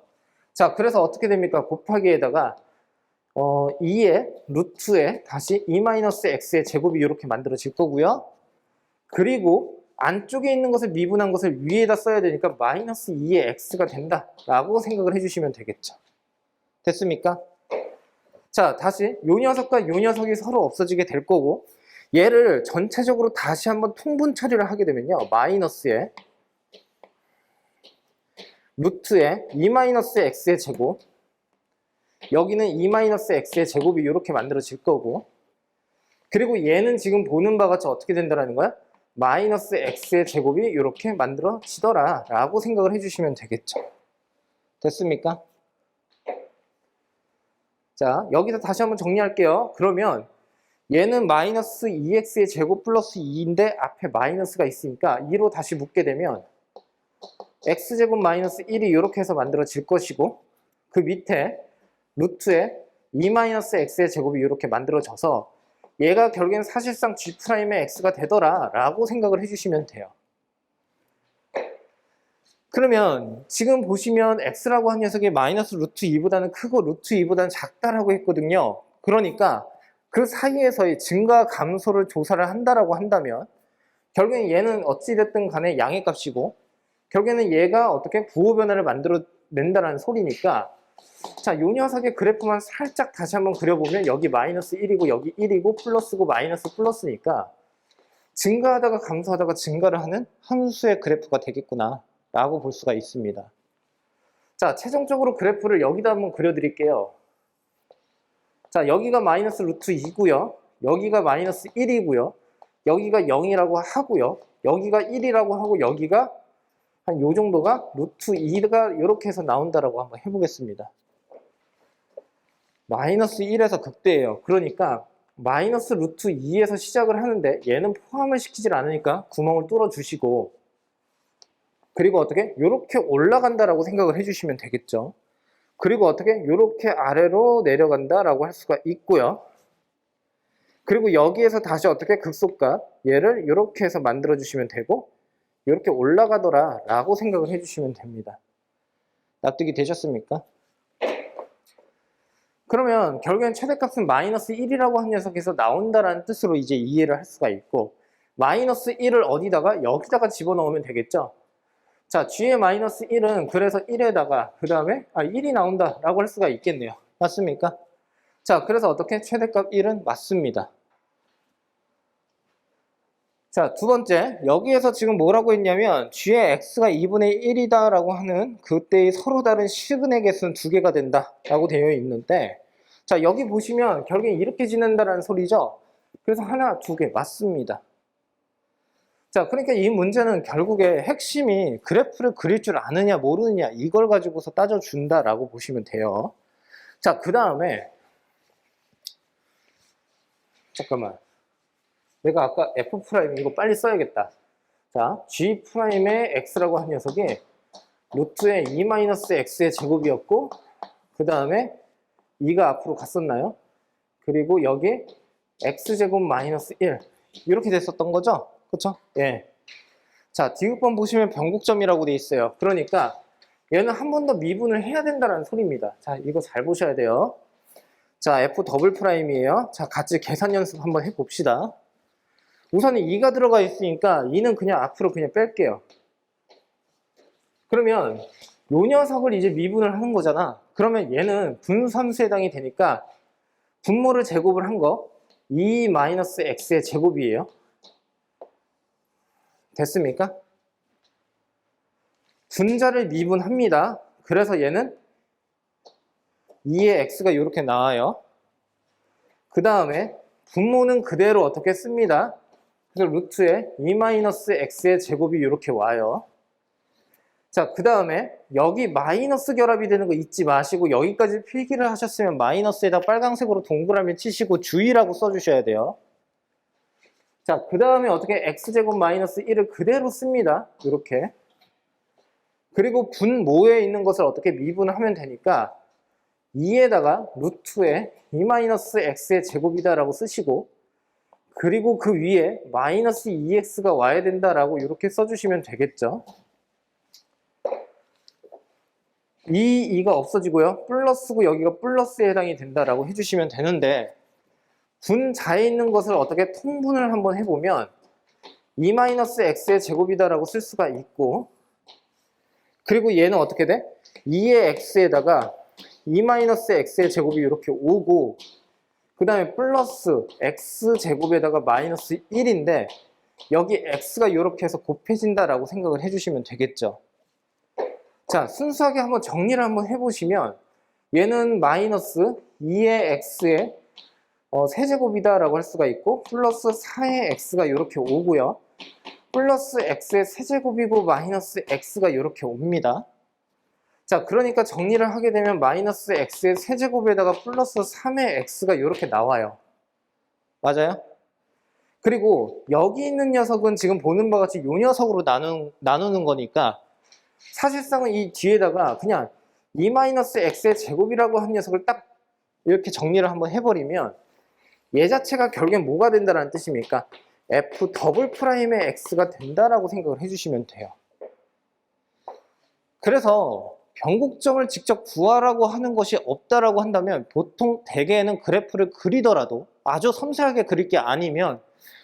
자, 그래서 어떻게 됩니까? 곱하기에다가 2의 루트에 다시 2 마이너스 x의 제곱이 이렇게 만들어질 거고요. 그리고 안쪽에 있는 것을 미분한 것을 위에다 써야 되니까 마이너스 2의 x가 된다라고 생각을 해주시면 되겠죠. 됐습니까? 자, 다시 요 녀석과 요 녀석이 서로 없어지게 될 거고 얘를 전체적으로 다시 한번 통분 처리를 하게 되면요. 마이너스에 루트에 2 마이너스 x의 제곱 여기는 2 마이너스 x의 제곱이 이렇게 만들어질 거고 그리고 얘는 지금 보는 바와 같이 어떻게 된다는 거야? 마이너스 x의 제곱이 이렇게 만들어지더라 라고 생각을 해주시면 되겠죠. 됐습니까? 자, 여기서 다시 한번 정리할게요. 그러면 얘는 마이너스 2x의 제곱 플러스 2인데 앞에 마이너스가 있으니까 2로 다시 묶게 되면 x제곱 마이너스 1이 이렇게 해서 만들어질 것이고 그 밑에 루트에 2 마이너스 x의 제곱이 이렇게 만들어져서 얘가 결국엔 사실상 g'의 x가 되더라 라고 생각을 해주시면 돼요. 그러면 지금 보시면 x라고 한 녀석이 마이너스 루트 2보다는 크고 루트 2보다는 작다라고 했거든요. 그러니까 그 사이에서의 증가 감소를 조사를 한다라고 한다면 결국엔 얘는 어찌됐든 간에 양의 값이고 결국에는 얘가 어떻게 부호 변화를 만들어낸다는 소리니까 자, 요 녀석의 그래프만 살짝 다시 한번 그려보면 여기 마이너스 1이고 여기 1이고 플러스고 마이너스 플러스니까 증가하다가 감소하다가 증가를 하는 함수의 그래프가 되겠구나 라고 볼 수가 있습니다. 자, 최종적으로 그래프를 여기다 한번 그려드릴게요. 자, 여기가 마이너스 루트 2고요. 여기가 마이너스 1이고요. 여기가 0이라고 하고요. 여기가 1이라고 하고 여기가 한 요 정도가 루트 2가 이렇게 해서 나온다라고 한번 해보겠습니다. 마이너스 1에서 극대예요. 그러니까 마이너스 루트 2에서 시작을 하는데 얘는 포함을 시키질 않으니까 구멍을 뚫어 주시고 그리고 어떻게? 이렇게 올라간다라고 생각을 해주시면 되겠죠. 그리고 어떻게? 이렇게 아래로 내려간다라고 할 수가 있고요. 그리고 여기에서 다시 어떻게? 극소값 얘를 이렇게 해서 만들어 주시면 되고 이렇게 올라가더라 라고 생각을 해주시면 됩니다. 납득이 되셨습니까? 그러면 결국엔 최대값은 마이너스 1이라고 한 녀석에서 나온다라는 뜻으로 이제 이해를 할 수가 있고 마이너스 1을 어디다가? 여기다가 집어넣으면 되겠죠. 자, g의 마이너스 1은 그래서 1에다가 그 다음에 1이 나온다 라고 할 수가 있겠네요. 맞습니까? 자, 그래서 어떻게? 최대값 1은 맞습니다. 자, 두 번째, 여기에서 지금 뭐라고 했냐면 g의 x가 2분의 1이다 라고 하는 그때의 서로 다른 시그널 개수는 두 개가 된다 라고 되어 있는데 자, 여기 보시면 결국엔 이렇게 지낸다라는 소리죠. 그래서 하나, 두 개 맞습니다. 자, 그러니까 이 문제는 결국에 핵심이 그래프를 그릴 줄 아느냐 모르느냐 이걸 가지고서 따져준다라고 보시면 돼요. 자, 그 다음에 잠깐만, 내가 아까 F' 이거 빨리 써야겠다. 자, G'의 X라고 한 녀석이 루트의 2-X의 제곱이었고, 그 다음에 2가 앞으로 갔었나요? 그리고 여기 X제곱 마이너스 1 이렇게 됐었던 거죠? 그쵸? 예. 자, 디귿번 보시면 변곡점이라고 돼 있어요. 그러니까 얘는 한 번 더 미분을 해야 된다는 소리입니다. 자, 이거 잘 보셔야 돼요. 자, F 더블 프라임이에요. 자, 같이 계산 연습 한번 해봅시다. 우선 2가 들어가 있으니까 2는 그냥 앞으로 그냥 뺄게요. 그러면 요 녀석을 이제 미분을 하는 거잖아. 그러면 얘는 분수함수에 해당이 되니까 분모를 제곱을 한 거 2-x의 제곱이에요. 됐습니까? 분자를 미분합니다. 그래서 얘는 2의 x가 이렇게 나와요. 그 다음에 분모는 그대로 어떻게 씁니다. 그래서 루트에 2-x의 제곱이 이렇게 와요. 자, 그 다음에 여기 마이너스 결합이 되는 거 잊지 마시고 여기까지 필기를 하셨으면 마이너스에다 빨간색으로 동그라미 치시고 주의라고 써주셔야 돼요. 자, 그 다음에 어떻게 x제곱 마이너스 1을 그대로 씁니다. 이렇게. 그리고 분모에 있는 것을 어떻게 미분을 하면 되니까 2에다가 루트에 2-x의 제곱이다라고 쓰시고, 그리고 그 위에 마이너스 2x가 와야 된다라고 이렇게 써주시면 되겠죠. 2가 없어지고요. 플러스고 여기가 플러스에 해당이 된다라고 해주시면 되는데, 분자에 있는 것을 어떻게 통분을 한번 해보면 2-x의 제곱이다라고 쓸 수가 있고, 그리고 얘는 어떻게 돼? 2의 x에다가 2-x의 제곱이 이렇게 오고, 그 다음에 플러스 x제곱에다가 마이너스 1인데 여기 x가 이렇게 해서 곱해진다라고 생각을 해주시면 되겠죠. 자, 순수하게 한번 정리를 한번 해보시면 얘는 마이너스 2의 x의 세제곱이다라고 할 수가 있고, 플러스 4의 x가 이렇게 오고요. 플러스 x의 세제곱이고 마이너스 x가 이렇게 옵니다. 자, 그러니까 정리를 하게 되면 마이너스 x의 세제곱에다가 플러스 3의 x가 이렇게 나와요. 맞아요? 그리고 여기 있는 녀석은 지금 보는 바와 같이 이 녀석으로 나누는 거니까 사실상은 이 뒤에다가 그냥 2-x의 제곱이라고 한 녀석을 딱 이렇게 정리를 한번 해버리면 얘 자체가 결국엔 뭐가 된다는 뜻입니까? f 더블 프라임의 x가 된다라고 생각을 해주시면 돼요. 그래서 변곡점을 직접 구하라고 하는 것이 없다라고 한다면 보통 대개는 그래프를 그리더라도 아주 섬세하게 그릴 게 아니면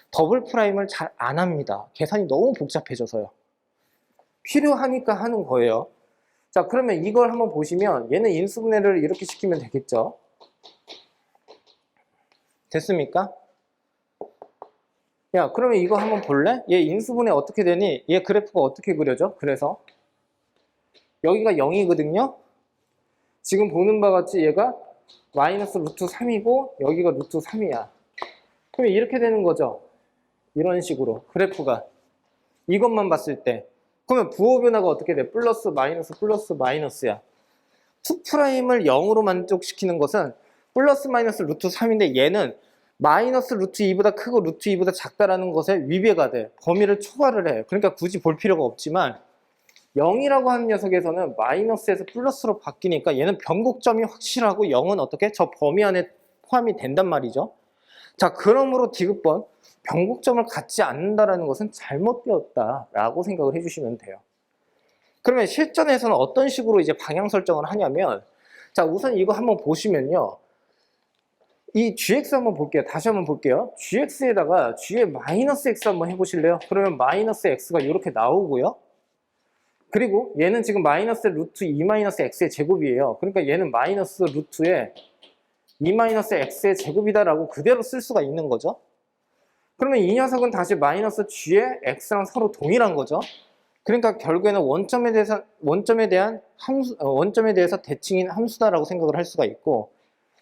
더블 프라임을 잘 안 합니다. 계산이 너무 복잡해져서요. 필요하니까 하는 거예요. 자, 그러면 이걸 한번 보시면 얘는 인수분해를 이렇게 시키면 되겠죠. 됐습니까? 야, 그러면 이거 한번 볼래? 얘 인수분해 어떻게 되니? 얘 그래프가 어떻게 그려져? 그래서 여기가 0이거든요. 지금 보는 바와 같이 얘가 마이너스 루트 3이고 여기가 루트 3이야. 그러면 이렇게 되는 거죠. 이런 식으로 그래프가 이것만 봤을 때. 그러면 부호 변화가 어떻게 돼? 플러스 마이너스야. 2'을 0으로 만족시키는 것은 플러스 마이너스 루트 3인데 얘는 마이너스 루트 2보다 크고 루트 2보다 작다라는 것에 위배가 돼. 범위를 초과를 해. 그러니까 굳이 볼 필요가 없지만 0이라고 하는 녀석에서는 마이너스에서 플러스로 바뀌니까 얘는 변곡점이 확실하고 0은 어떻게? 저 범위 안에 포함이 된단 말이죠. 자, 그러므로 디귿번 변곡점을 갖지 않는다는 것은 잘못되었다라고 생각을 해주시면 돼요. 그러면 실전에서는 어떤 식으로 이제 방향 설정을 하냐면, 자, 우선 이거 한번 보시면요. 이 gx 한번 볼게요. 다시 한번 볼게요. gx에다가 g의 마이너스 x 한번 해보실래요? 그러면 마이너스 x가 이렇게 나오고요. 그리고 얘는 지금 마이너스 루트 2-x의 제곱이에요. 그러니까 얘는 마이너스 루트에 2-x의 제곱이다라고 그대로 쓸 수가 있는 거죠. 그러면 이 녀석은 다시 마이너스 g의 x랑 서로 동일한 거죠. 그러니까 결국에는 원점에 대해서 대칭인 함수다라고 생각을 할 수가 있고,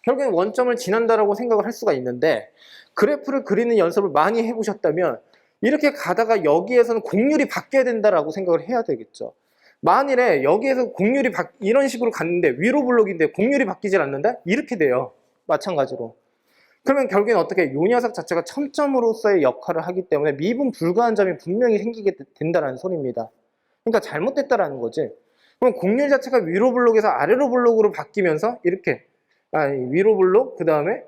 결국엔 원점을 지난다라고 생각을 할 수가 있는데, 그래프를 그리는 연습을 많이 해보셨다면 이렇게 가다가 여기에서는 곡률이 바뀌어야 된다라고 생각을 해야 되겠죠. 만일에 여기에서 곡률이 이런 식으로 갔는데 위로 블록인데 곡률이 바뀌질 않는다? 이렇게 돼요. 마찬가지로. 그러면 결국엔 어떻게 요 녀석 자체가 첨점으로서의 역할을 하기 때문에 미분 불가한 점이 분명히 생기게 된다는 소리입니다. 그러니까 잘못됐다라는 거지. 그럼 곡률 자체가 위로 블록에서 아래로 블록으로 바뀌면서 이렇게 위로 블록 그 다음에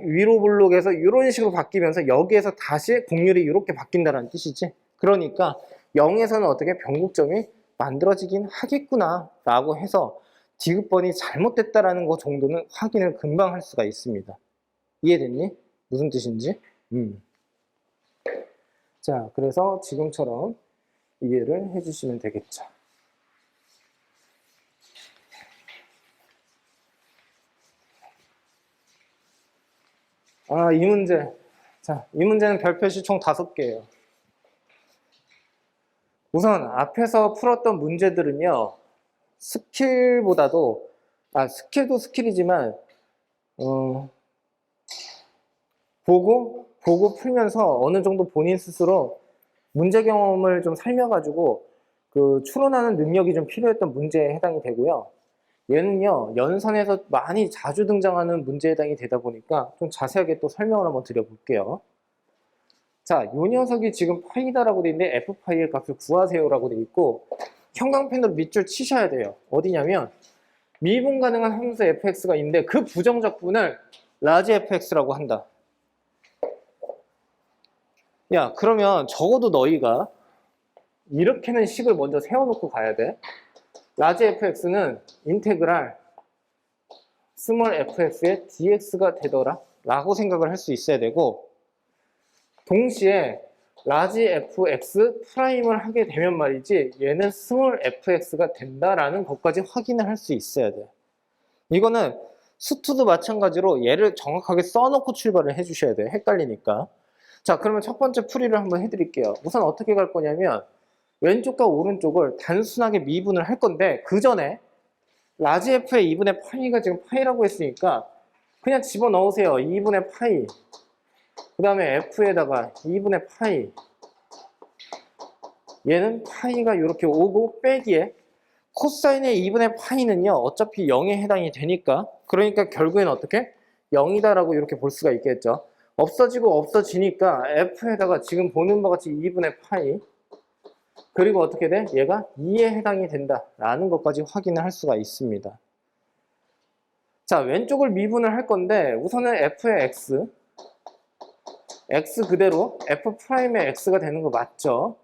위로 블록에서 이런 식으로 바뀌면서 여기에서 다시 곡률이 이렇게 바뀐다는 뜻이지. 그러니까 0에서는 어떻게 변곡점이 만들어지긴 하겠구나 라고 해서 디귿번이 잘못됐다라는 거 정도는 확인을 금방 할 수가 있습니다. 이해됐니? 무슨 뜻인지? 자, 그래서 지금처럼 이해를 해주시면 되겠죠. 이 문제. 자, 이 문제는 별표시 총 5개예요. 우선 앞에서 풀었던 문제들은요. 스킬보다도 스킬도 스킬이지만 보고 풀면서 어느 정도 본인 스스로 문제 경험을 좀 살려가지고 그 추론하는 능력이 좀 필요했던 문제에 해당이 되고요. 얘는요, 연산에서 많이 자주 등장하는 문제에 해당이 되다 보니까 좀 자세하게 또 설명을 한번 드려볼게요. 자, 요 녀석이 지금 파이다라고 돼 있는데 f파이의 값을 구하세요라고 돼 있고 형광펜으로 밑줄 치셔야 돼요. 어디냐면 미분 가능한 함수 fx가 있는데 그 부정적분을 라지 fx라고 한다. 야, 그러면 적어도 너희가 이렇게는 식을 먼저 세워놓고 가야 돼. 라지 fx는 인테그랄 스몰 fx의 dx가 되더라 라고 생각을 할 수 있어야 되고, 동시에 라지 fx 프라임을 하게 되면 말이지 얘는 스몰 fx가 된다라는 것까지 확인을 할 수 있어야 돼. 이거는 수투도 마찬가지로 얘를 정확하게 써놓고 출발을 해주셔야 돼. 헷갈리니까. 자, 그러면 첫 번째 풀이를 한번 해드릴게요. 우선 어떻게 갈 거냐면 왼쪽과 오른쪽을 단순하게 미분을 할 건데, 그 전에 라지 f의 2분의 파이가 지금 파이라고 했으니까 그냥 집어넣으세요. 2분의 파이 그 다음에 f에다가 2분의 파이, 얘는 파이가 이렇게 오고 빼기에 코사인의 2분의 파이는요 어차피 0에 해당이 되니까, 그러니까 결국엔 어떻게? 0이다 라고 이렇게 볼 수가 있겠죠. 없어지고 없어지니까 f에다가 지금 보는 바와 같이 2분의 파이, 그리고 어떻게 돼? 얘가 2에 해당이 된다 라는 것까지 확인을 할 수가 있습니다. 자, 왼쪽을 미분을 할 건데 우선은 f의 x 그대로 f'의 x가 되는 거 맞죠?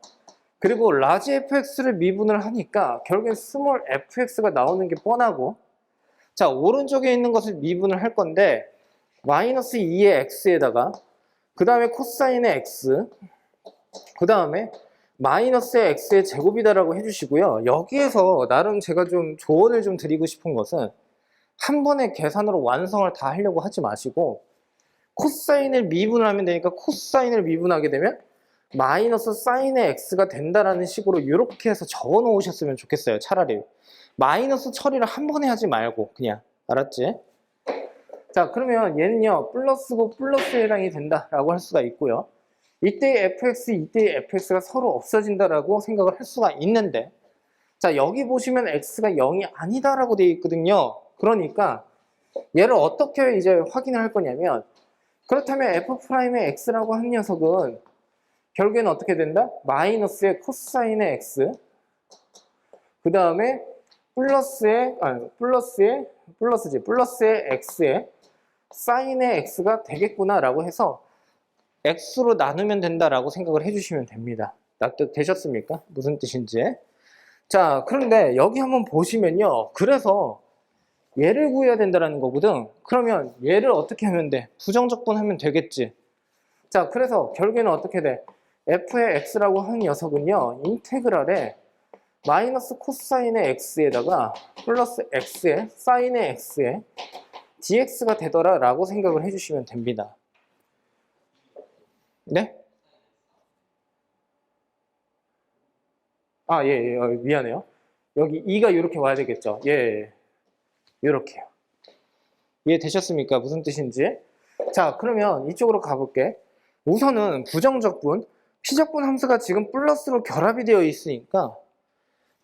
그리고 라지 fx를 미분을 하니까 결국엔 스몰 fx가 나오는 게 뻔하고, 자, 오른쪽에 있는 것을 미분을 할 건데 마이너스 2의 x에다가 그 다음에 코사인의 x 그 다음에 마이너스의 x의 제곱이다라고 해주시고요. 여기에서 나름 제가 좀 조언을 좀 드리고 싶은 것은 한 번에 계산으로 완성을 다 하려고 하지 마시고 코사인을 미분을 하면 되니까 코사인을 미분하게 되면 마이너스 사인의 x가 된다라는 식으로 이렇게 해서 적어 놓으셨으면 좋겠어요. 차라리 마이너스 처리를 한 번에 하지 말고 그냥. 알았지? 자, 그러면 얘는요 플러스고 플러스에 해당이 된다라고 할 수가 있고요. 이때의 fx, 이때의 fx가 서로 없어진다라고 생각을 할 수가 있는데, 자, 여기 보시면 x가 0이 아니다라고 되어 있거든요. 그러니까 얘를 어떻게 이제 확인을 할 거냐면, 그렇다면 f'의 x라고 한 녀석은 결국에는 어떻게 된다? 마이너스의 코사인의 x 그 다음에 플러스의 x의 사인의 x가 되겠구나 라고 해서 x로 나누면 된다라고 생각을 해주시면 됩니다. 납득되셨습니까? 무슨 뜻인지. 자, 그런데 여기 한번 보시면요, 그래서 얘를 구해야 된다는 거거든. 그러면 얘를 어떻게 하면 돼? 부정적분 하면 되겠지. 자, 그래서 결국에는 어떻게 돼? f의 x라고 하는 녀석은요 인테그랄에 마이너스 코사인의 x에다가 플러스 x의 사인의 x의 dx가 되더라 라고 생각을 해주시면 됩니다. 네? 예, 미안해요. 여기 2가 이렇게 와야 되겠죠. 예. 이렇게요. 이해되셨습니까? 무슨 뜻인지? 자, 그러면 이쪽으로 가볼게. 우선은 부정적분, 피적분 함수가 지금 플러스로 결합이 되어 있으니까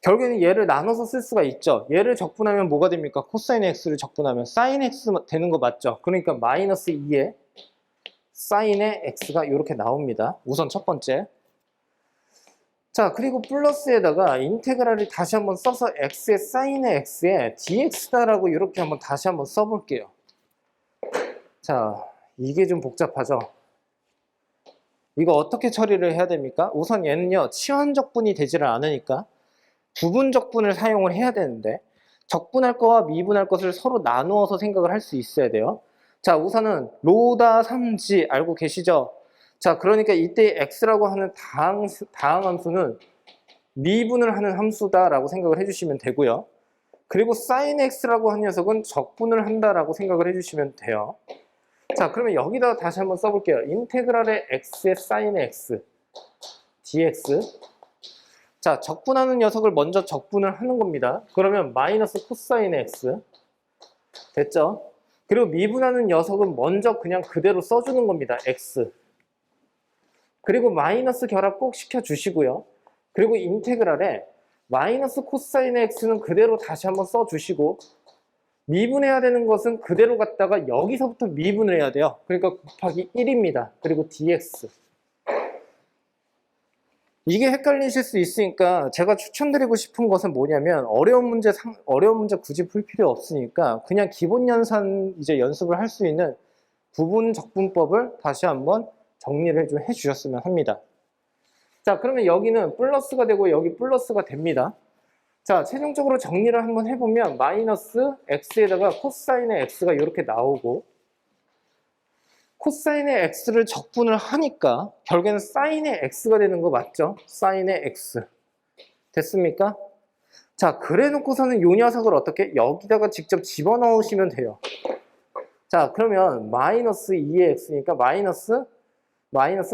결국에는 얘를 나눠서 쓸 수가 있죠. 얘를 적분하면 뭐가 됩니까? 코사인 x를 적분하면 사인 x 되는 거 맞죠? 그러니까 마이너스 2에 사인의 x가 이렇게 나옵니다. 우선 첫 번째. 자, 그리고 플러스에다가 인테그랄을 다시 한번 써서 x의 사인의 x에 dx다라고 이렇게 한번 다시 한번 써볼게요. 자, 이게 좀 복잡하죠? 이거 어떻게 처리를 해야 됩니까? 우선 얘는요, 치환적분이 되지를 않으니까 부분적분을 사용을 해야 되는데 적분할 거와 미분할 것을 서로 나누어서 생각을 할 수 있어야 돼요. 자, 우선은 로다 3지 알고 계시죠? 자, 그러니까 이때 x라고 하는 다항 함수는 미분을 하는 함수다라고 생각을 해주시면 되고요. 그리고 sin x라고 한 녀석은 적분을 한다라고 생각을 해주시면 돼요. 자, 그러면 여기다가 다시 한번 써볼게요. 인테그랄의 x의 sin x dx. 자, 적분하는 녀석을 먼저 적분을 하는 겁니다. 그러면 마이너스 코사인 x 됐죠? 그리고 미분하는 녀석은 먼저 그냥 그대로 써주는 겁니다. x. 그리고 마이너스 결합 꼭 시켜주시고요. 그리고 인테그랄에 마이너스 코사인 x는 그대로 다시 한번 써주시고 미분해야 되는 것은 그대로 갖다가 여기서부터 미분을 해야 돼요. 그러니까 곱하기 1입니다. 그리고 dx. 이게 헷갈리실 수 있으니까 제가 추천드리고 싶은 것은 뭐냐면 어려운 문제 굳이 풀 필요 없으니까 그냥 기본 연산 이제 연습을 할 수 있는 부분 적분법을 다시 한번 정리를 좀 해주셨으면 합니다. 자, 그러면 여기는 플러스가 되고 여기 플러스가 됩니다. 자, 최종적으로 정리를 한번 해보면 마이너스 x에다가 코사인의 x가 이렇게 나오고 코사인의 x를 적분을 하니까 결국에는 사인의 x가 되는 거 맞죠? 사인의 x. 됐습니까? 자, 그래 놓고서는 요 녀석을 어떻게? 여기다가 직접 집어넣으시면 돼요. 자, 그러면 마이너스 2의 x니까 마이너스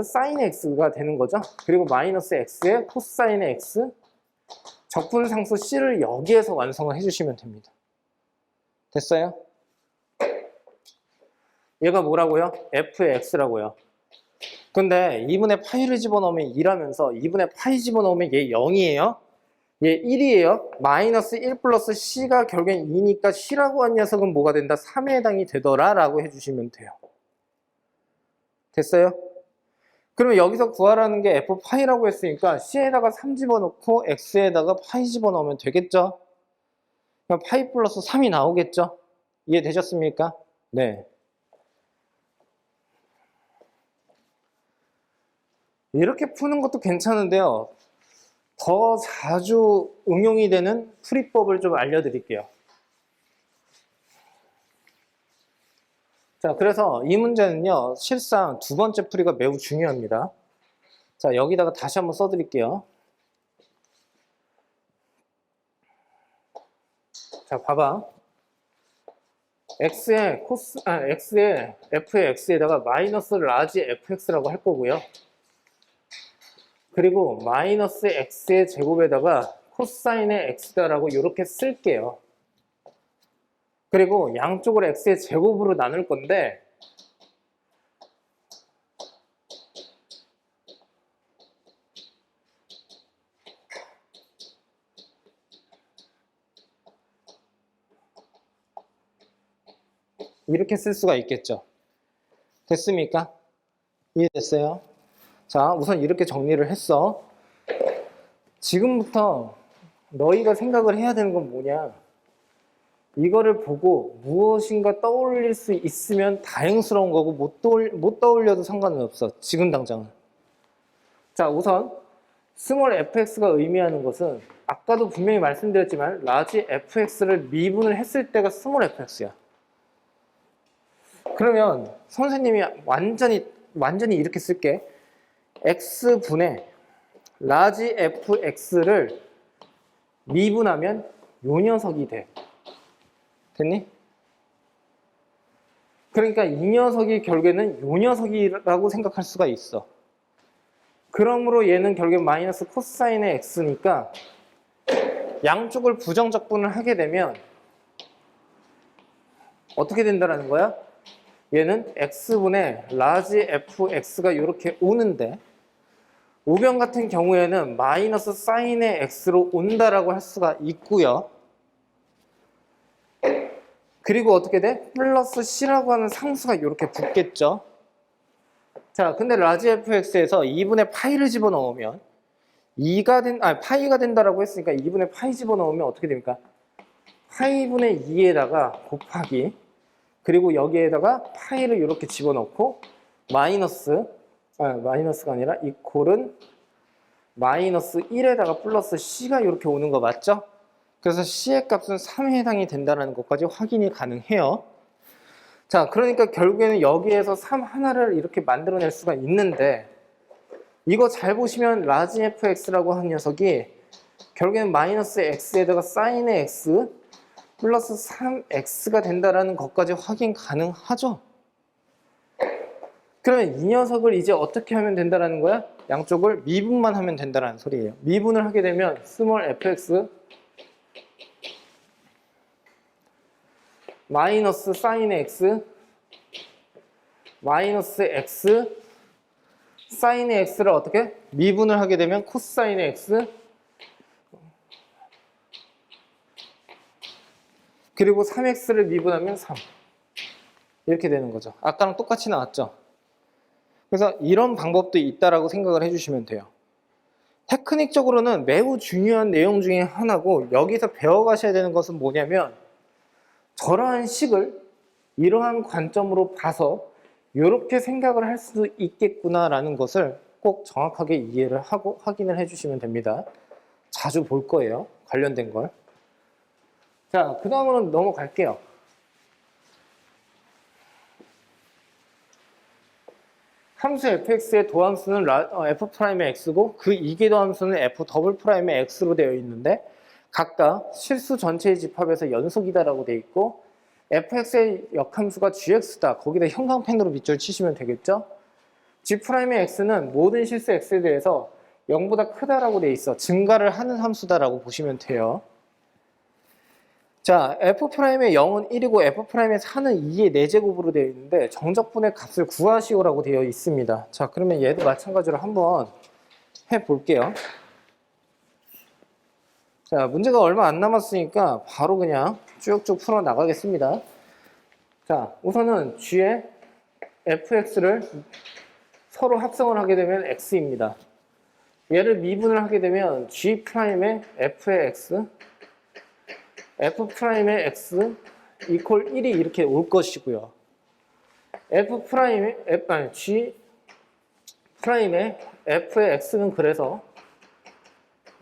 사인의 x가 되는 거죠. 그리고 마이너스 x의 코사인의 x 적분상수 c를 여기에서 완성을 해주시면 됩니다. 됐어요? 얘가 뭐라고요? f의 x라고요. 근데 2분의 파이를 집어넣으면 2라면서 2분의 파이 집어넣으면 얘 0이에요. 얘 1이에요. 마이너스 1 플러스 c가 결국엔 2니까 c라고 한 녀석은 뭐가 된다? 3에 해당이 되더라 라고 해주시면 돼요. 됐어요? 그러면 여기서 구하라는 게 f 파이라고 했으니까 c에다가 3 집어넣고 x에다가 파이 집어넣으면 되겠죠? 그럼 파이 플러스 3이 나오겠죠? 이해되셨습니까? 네. 이렇게 푸는 것도 괜찮은데요. 더 자주 응용이 되는 풀이법을 좀 알려드릴게요. 자, 그래서 이 문제는요, 실상 두 번째 풀이가 매우 중요합니다. 자, 여기다가 다시 한번 써드릴게요. 자, 봐봐. x의 f의 x에다가 마이너스 라지 fx라고 할 거고요. 그리고 마이너스 x의 제곱에다가 코사인의 x다라고 이렇게 쓸게요. 그리고 양쪽을 x의 제곱으로 나눌 건데 이렇게 쓸 수가 있겠죠. 됐습니까? 이해됐어요? 자, 우선 이렇게 정리를 했어. 지금부터 너희가 생각을 해야 되는 건 뭐냐? 이거를 보고 무엇인가 떠올릴 수 있으면 다행스러운 거고 못 떠올려도 상관은 없어. 지금 당장은. 자, 우선 스몰 fx가 의미하는 것은 아까도 분명히 말씀드렸지만 라지 fx를 미분을 했을 때가 스몰 fx야. 그러면 선생님이 완전히 이렇게 쓸게. x분의 라지 fx를 미분하면 요 녀석이 돼. 됐니? 그러니까 이 녀석이 결국에는 요 녀석이라고 생각할 수가 있어. 그러므로 얘는 결국 마이너스 코사인의 x니까 양쪽을 부정적분을 하게 되면 어떻게 된다라는 거야? 얘는 x분의 라지 fx가 이렇게 오는데 우변 같은 경우에는 마이너스 사인의 x로 온다라고 할 수가 있고요. 그리고 어떻게 돼? 플러스 c라고 하는 상수가 이렇게 붙겠죠. 자, 근데 라지 fx에서 2분의 파이를 집어넣으면 파이가 된다라고 했으니까 2분의 파이 집어넣으면 어떻게 됩니까? 파이분의 2에다가 곱하기, 그리고 여기에다가 파이를 이렇게 집어넣고 마이너스가 아니라 이퀄은 마이너스 1에다가 플러스 c가 이렇게 오는 거 맞죠? 그래서 c의 값은 3에 해당이 된다는 것까지 확인이 가능해요. 자, 그러니까 결국에는 여기에서 3 하나를 이렇게 만들어낼 수가 있는데, 이거 잘 보시면 라지 fx라고 하는 녀석이 결국에는 마이너스 x에다가 사인의 x 플러스 3x가 된다는 것까지 확인 가능하죠? 그러면 이 녀석을 이제 어떻게 하면 된다는 거야? 양쪽을 미분만 하면 된다는 소리예요. 미분을 하게 되면 스몰 fx 마이너스 사인의 x 마이너스 x 사인의 x를 어떻게? 미분을 하게 되면 코사인의 x 그리고 3x를 미분하면 3 이렇게 되는 거죠. 아까랑 똑같이 나왔죠. 그래서 이런 방법도 있다라고 생각을 해주시면 돼요. 테크닉적으로는 매우 중요한 내용 중에 하나고, 여기서 배워가셔야 되는 것은 뭐냐면 저러한 식을 이러한 관점으로 봐서 이렇게 생각을 할 수도 있겠구나라는 것을 꼭 정확하게 이해를 하고 확인을 해주시면 됩니다. 자주 볼 거예요, 관련된 걸. 자, 그 다음으로 넘어갈게요. 함수 fx의 도함수는 f'의 x고 그 이계도 함수는 f'의 x로 되어 있는데 각각 실수 전체의 집합에서 연속이다라고 되어 있고, fx의 역함수가 gx다. 거기다 형광펜으로 밑줄 치시면 되겠죠? g'의 x는 모든 실수 x에 대해서 0보다 크다라고 되어 있어. 증가를 하는 함수다라고 보시면 돼요. 자, f'의 0은 1이고 f'의 4는 2의 4제곱으로 되어 있는데 정적분의 값을 구하시오라고 되어 있습니다. 자, 그러면 얘도 마찬가지로 한번 해볼게요. 자, 문제가 얼마 안 남았으니까 바로 그냥 쭉쭉 풀어 나가겠습니다. 자, 우선은 g의 fx를 서로 합성을 하게 되면 x입니다. 얘를 미분을 하게 되면 g'의 f의 x f'의 x 이퀄 1이 이렇게 올 것이고요. g'의 f의 x는 그래서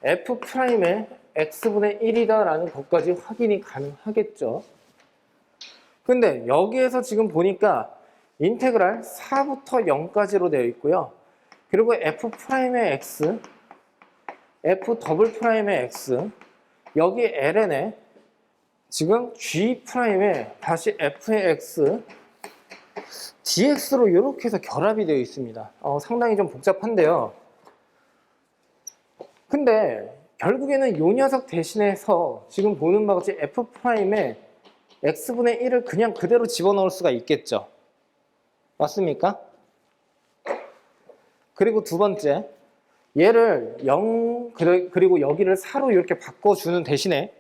f'의 x분의 1이다라는 것까지 확인이 가능하겠죠. 근데 여기에서 지금 보니까 인테그랄 4부터 0까지로 되어 있고요. 그리고 f'의 x, f'의 x, 여기 ln에 지금 g'의 다시 f의 x, dx로 이렇게 해서 결합이 되어 있습니다. 상당히 좀 복잡한데요. 근데 결국에는 이 녀석 대신해서 지금 보는 바와 같이 f'의 x분의 1을 그냥 그대로 집어넣을 수가 있겠죠. 맞습니까? 그리고 두 번째, 얘를 0 그리고 여기를 4로 이렇게 바꿔주는 대신에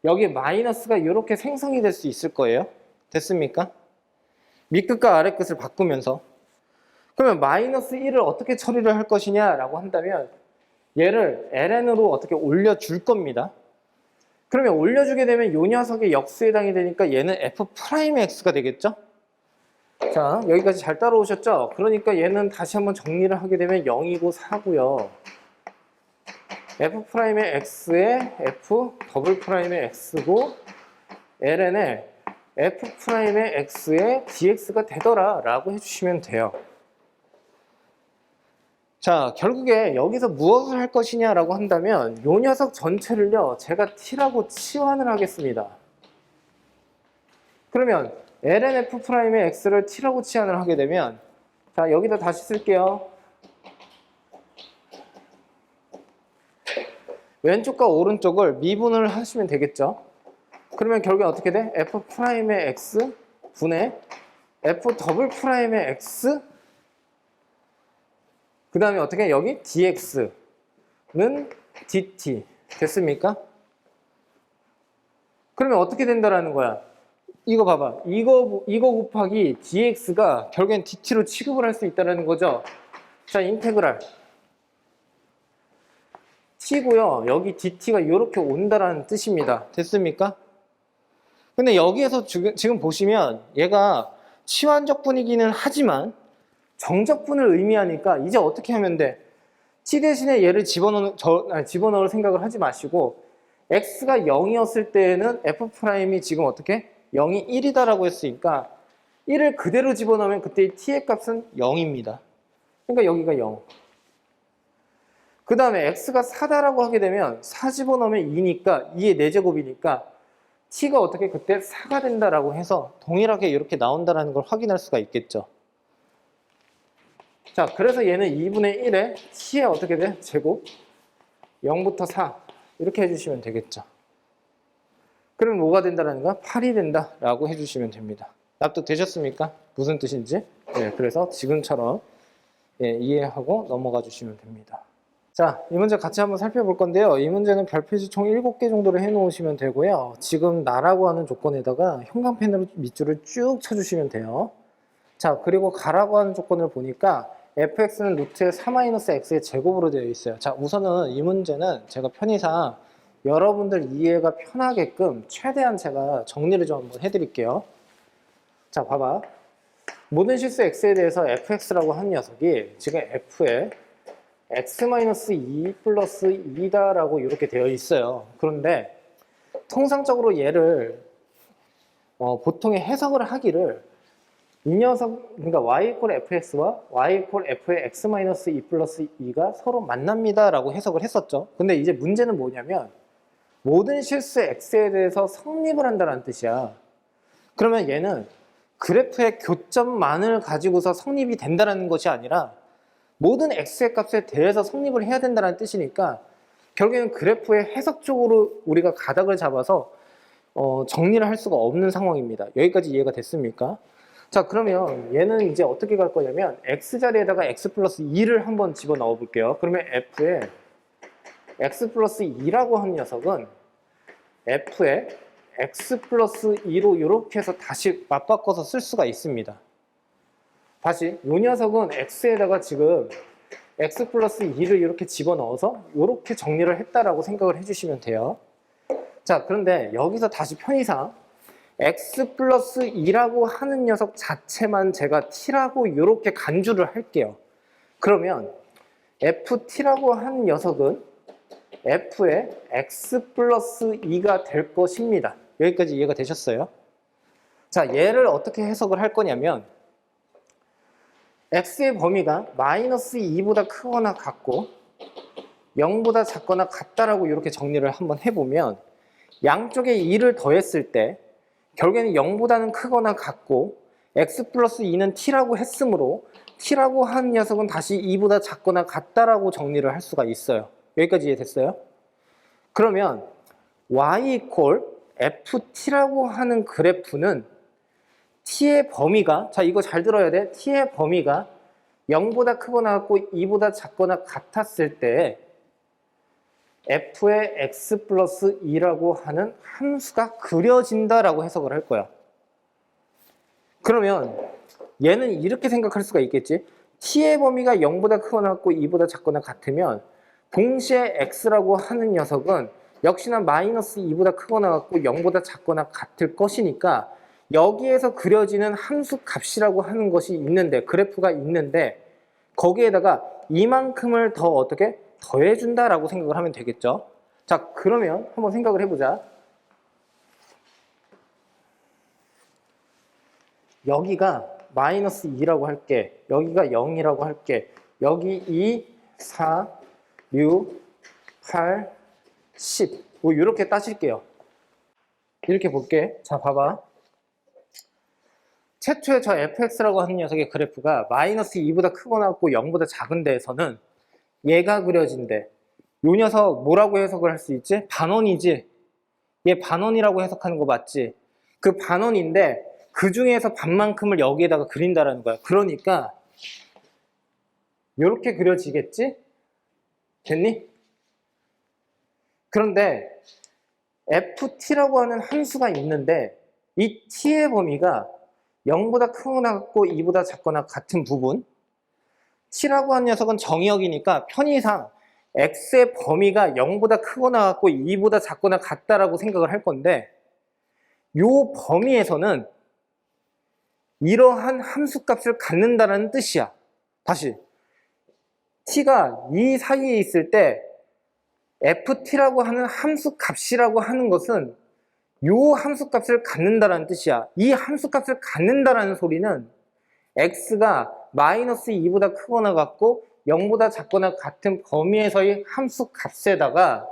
여기에 마이너스가 이렇게 생성이 될 수 있을 거예요. 됐습니까? 밑끝과 아래끝을 바꾸면서. 그러면 마이너스 1을 어떻게 처리를 할 것이냐라고 한다면 얘를 ln으로 어떻게 올려줄 겁니다. 그러면 올려주게 되면 이 녀석의 역수에 해당이 되니까 얘는 f'의 x가 되겠죠? 자, 여기까지 잘 따라오셨죠? 그러니까 얘는 다시 한번 정리를 하게 되면 0이고 4고요. f'의 x에 f'의 x고 ln에 f'의 x에 dx가 되더라 라고 해주시면 돼요. 자, 결국에 여기서 무엇을 할 것이냐라고 한다면 이 녀석 전체를요 제가 t라고 치환을 하겠습니다. 그러면 ln f'의 x를 t라고 치환을 하게 되면, 자, 여기다 다시 쓸게요. 왼쪽과 오른쪽을 미분을 하시면 되겠죠. 그러면 결국에 어떻게 돼? f'의 x 분의 f 더블 프라임의 x 그 다음에 어떻게 여기 dx는 dt 됐습니까? 그러면 어떻게 된다라는 거야? 이거 봐봐. 이거 곱하기 dx가 결국엔 dt로 취급을 할 수 있다는 거죠. 자, 인테그랄 t고요. 여기 dt가 이렇게 온다라는 뜻입니다. 됐습니까? 근데 여기에서 지금 보시면 얘가 치환적분이기는 하지만 정적분을 의미하니까 이제 어떻게 하면 돼? t 대신에 얘를 집어넣을 생각을 하지 마시고 x가 0이었을 때에는 f'이 지금 어떻게? 0이 1이다라고 했으니까 1을 그대로 집어넣으면 그때 t의 값은 0입니다. 그러니까 여기가 0. 그 다음에 x가 4다라고 하게 되면 4 집어넣으면 2니까 2의 4제곱이니까 t가 어떻게 그때 4가 된다라고 해서 동일하게 이렇게 나온다라는 걸 확인할 수가 있겠죠. 자, 그래서 얘는 2분의 1에 t의 어떻게 돼? 제곱 0부터 4 이렇게 해주시면 되겠죠. 그럼 뭐가 된다라는 거야? 8이 된다라고 해주시면 됩니다. 납득되셨습니까? 무슨 뜻인지? 네, 그래서 지금처럼 이해하고 넘어가 주시면 됩니다. 자, 이 문제 같이 한번 살펴볼 건데요. 이 문제는 별표지 총 7개 정도로 해놓으시면 되고요. 지금 나라고 하는 조건에다가 형광펜으로 밑줄을 쭉 쳐주시면 돼요. 자, 그리고 가라고 하는 조건을 보니까 fx는 루트의 4-x의 제곱으로 되어 있어요. 자, 우선은 이 문제는 제가 편의상 여러분들 이해가 편하게끔 최대한 제가 정리를 좀 한번 해드릴게요. 자, 봐봐. 모든 실수 x에 대해서 fx라고 하는 녀석이 지금 f에 x-2 플러스 2다라고 이렇게 되어 있어요. 그런데 통상적으로 얘를 보통의 해석을 하기를 이 녀석, 그러니까 y 이퀄 fx와 y 이퀄 f의 x-2 플러스 2가 서로 만납니다 라고 해석을 했었죠. 근데 이제 문제는 뭐냐면 모든 실수 x에 대해서 성립을 한다는 뜻이야. 그러면 얘는 그래프의 교점만을 가지고서 성립이 된다는 것이 아니라 모든 x의 값에 대해서 성립을 해야 된다는 뜻이니까 결국에는 그래프의 해석적으로 우리가 가닥을 잡아서 정리를 할 수가 없는 상황입니다. 여기까지 이해가 됐습니까? 자, 그러면 얘는 이제 어떻게 갈 거냐면 x 자리에다가 x 플러스 2를 한번 집어넣어 볼게요. 그러면 f에 x 플러스 2라고 하는 녀석은 f에 x 플러스 2로 이렇게 해서 다시 맞바꿔서 쓸 수가 있습니다. 다시 이 녀석은 x에다가 지금 x 플러스 2를 이렇게 집어넣어서 이렇게 정리를 했다라고 생각을 해주시면 돼요. 자, 그런데 여기서 다시 편의상 x 플러스 2라고 하는 녀석 자체만 제가 t라고 이렇게 간주를 할게요. 그러면 ft라고 하는 녀석은 f의 x 플러스 2가 될 것입니다. 여기까지 이해가 되셨어요? 자, 얘를 어떻게 해석을 할 거냐면 x의 범위가 마이너스 2보다 크거나 같고 0보다 작거나 같다라고 이렇게 정리를 한번 해보면 양쪽에 2를 더했을 때 결국에는 0보다는 크거나 같고 x 플러스 2는 t라고 했으므로 t라고 하는 녀석은 다시 2보다 작거나 같다라고 정리를 할 수가 있어요. 여기까지 이해됐어요? 그러면 y 이퀄 ft라고 하는 그래프는 t의 범위가, 자, 이거 잘 들어야 돼. t의 범위가 0보다 크거나 같고 2보다 작거나 같았을 때 f의 x 플러스 2라고 하는 함수가 그려진다라고 해석을 할 거야. 그러면 얘는 이렇게 생각할 수가 있겠지. t의 범위가 0보다 크거나 같고 2보다 작거나 같으면 동시에 x라고 하는 녀석은 역시나 마이너스 2보다 크거나 같고 0보다 작거나 같을 것이니까 여기에서 그려지는 함수 값이라고 하는 것이 있는데, 그래프가 있는데 거기에다가 이만큼을 더 어떻게 더해준다라고 생각을 하면 되겠죠. 자, 그러면 한번 생각을 해보자. 여기가 마이너스 2라고 할게. 여기가 0이라고 할게. 여기 2, 4, 6, 8, 10. 뭐 이렇게 따질게요. 이렇게 볼게. 자, 봐봐. 최초에 저 fx라고 하는 녀석의 그래프가 마이너스 2보다 크거나 같고 0보다 작은 데에서는 얘가 그려진대. 요 녀석 뭐라고 해석을 할 수 있지? 반원이지. 얘 반원이라고 해석하는 거 맞지? 그 반원인데 그 중에서 반만큼을 여기에다가 그린다라는 거야. 그러니까 이렇게 그려지겠지? 됐니? 그런데 ft라고 하는 함수가 있는데 이 t의 범위가 0보다 크거나 같고 2보다 작거나 같은 부분, t라고 하는 녀석은 정의역이니까 편의상 x의 범위가 0보다 크거나 같고 2보다 작거나 같다라고 생각을 할 건데 이 범위에서는 이러한 함수값을 갖는다는 뜻이야. 다시 t가 이 사이에 있을 때 ft라고 하는 함수값이라고 하는 것은 이 함수값을 갖는다는 뜻이야. 이 함수값을 갖는다는 소리는 x가 마이너스 2보다 크거나 같고 0보다 작거나 같은 범위에서의 함수값에다가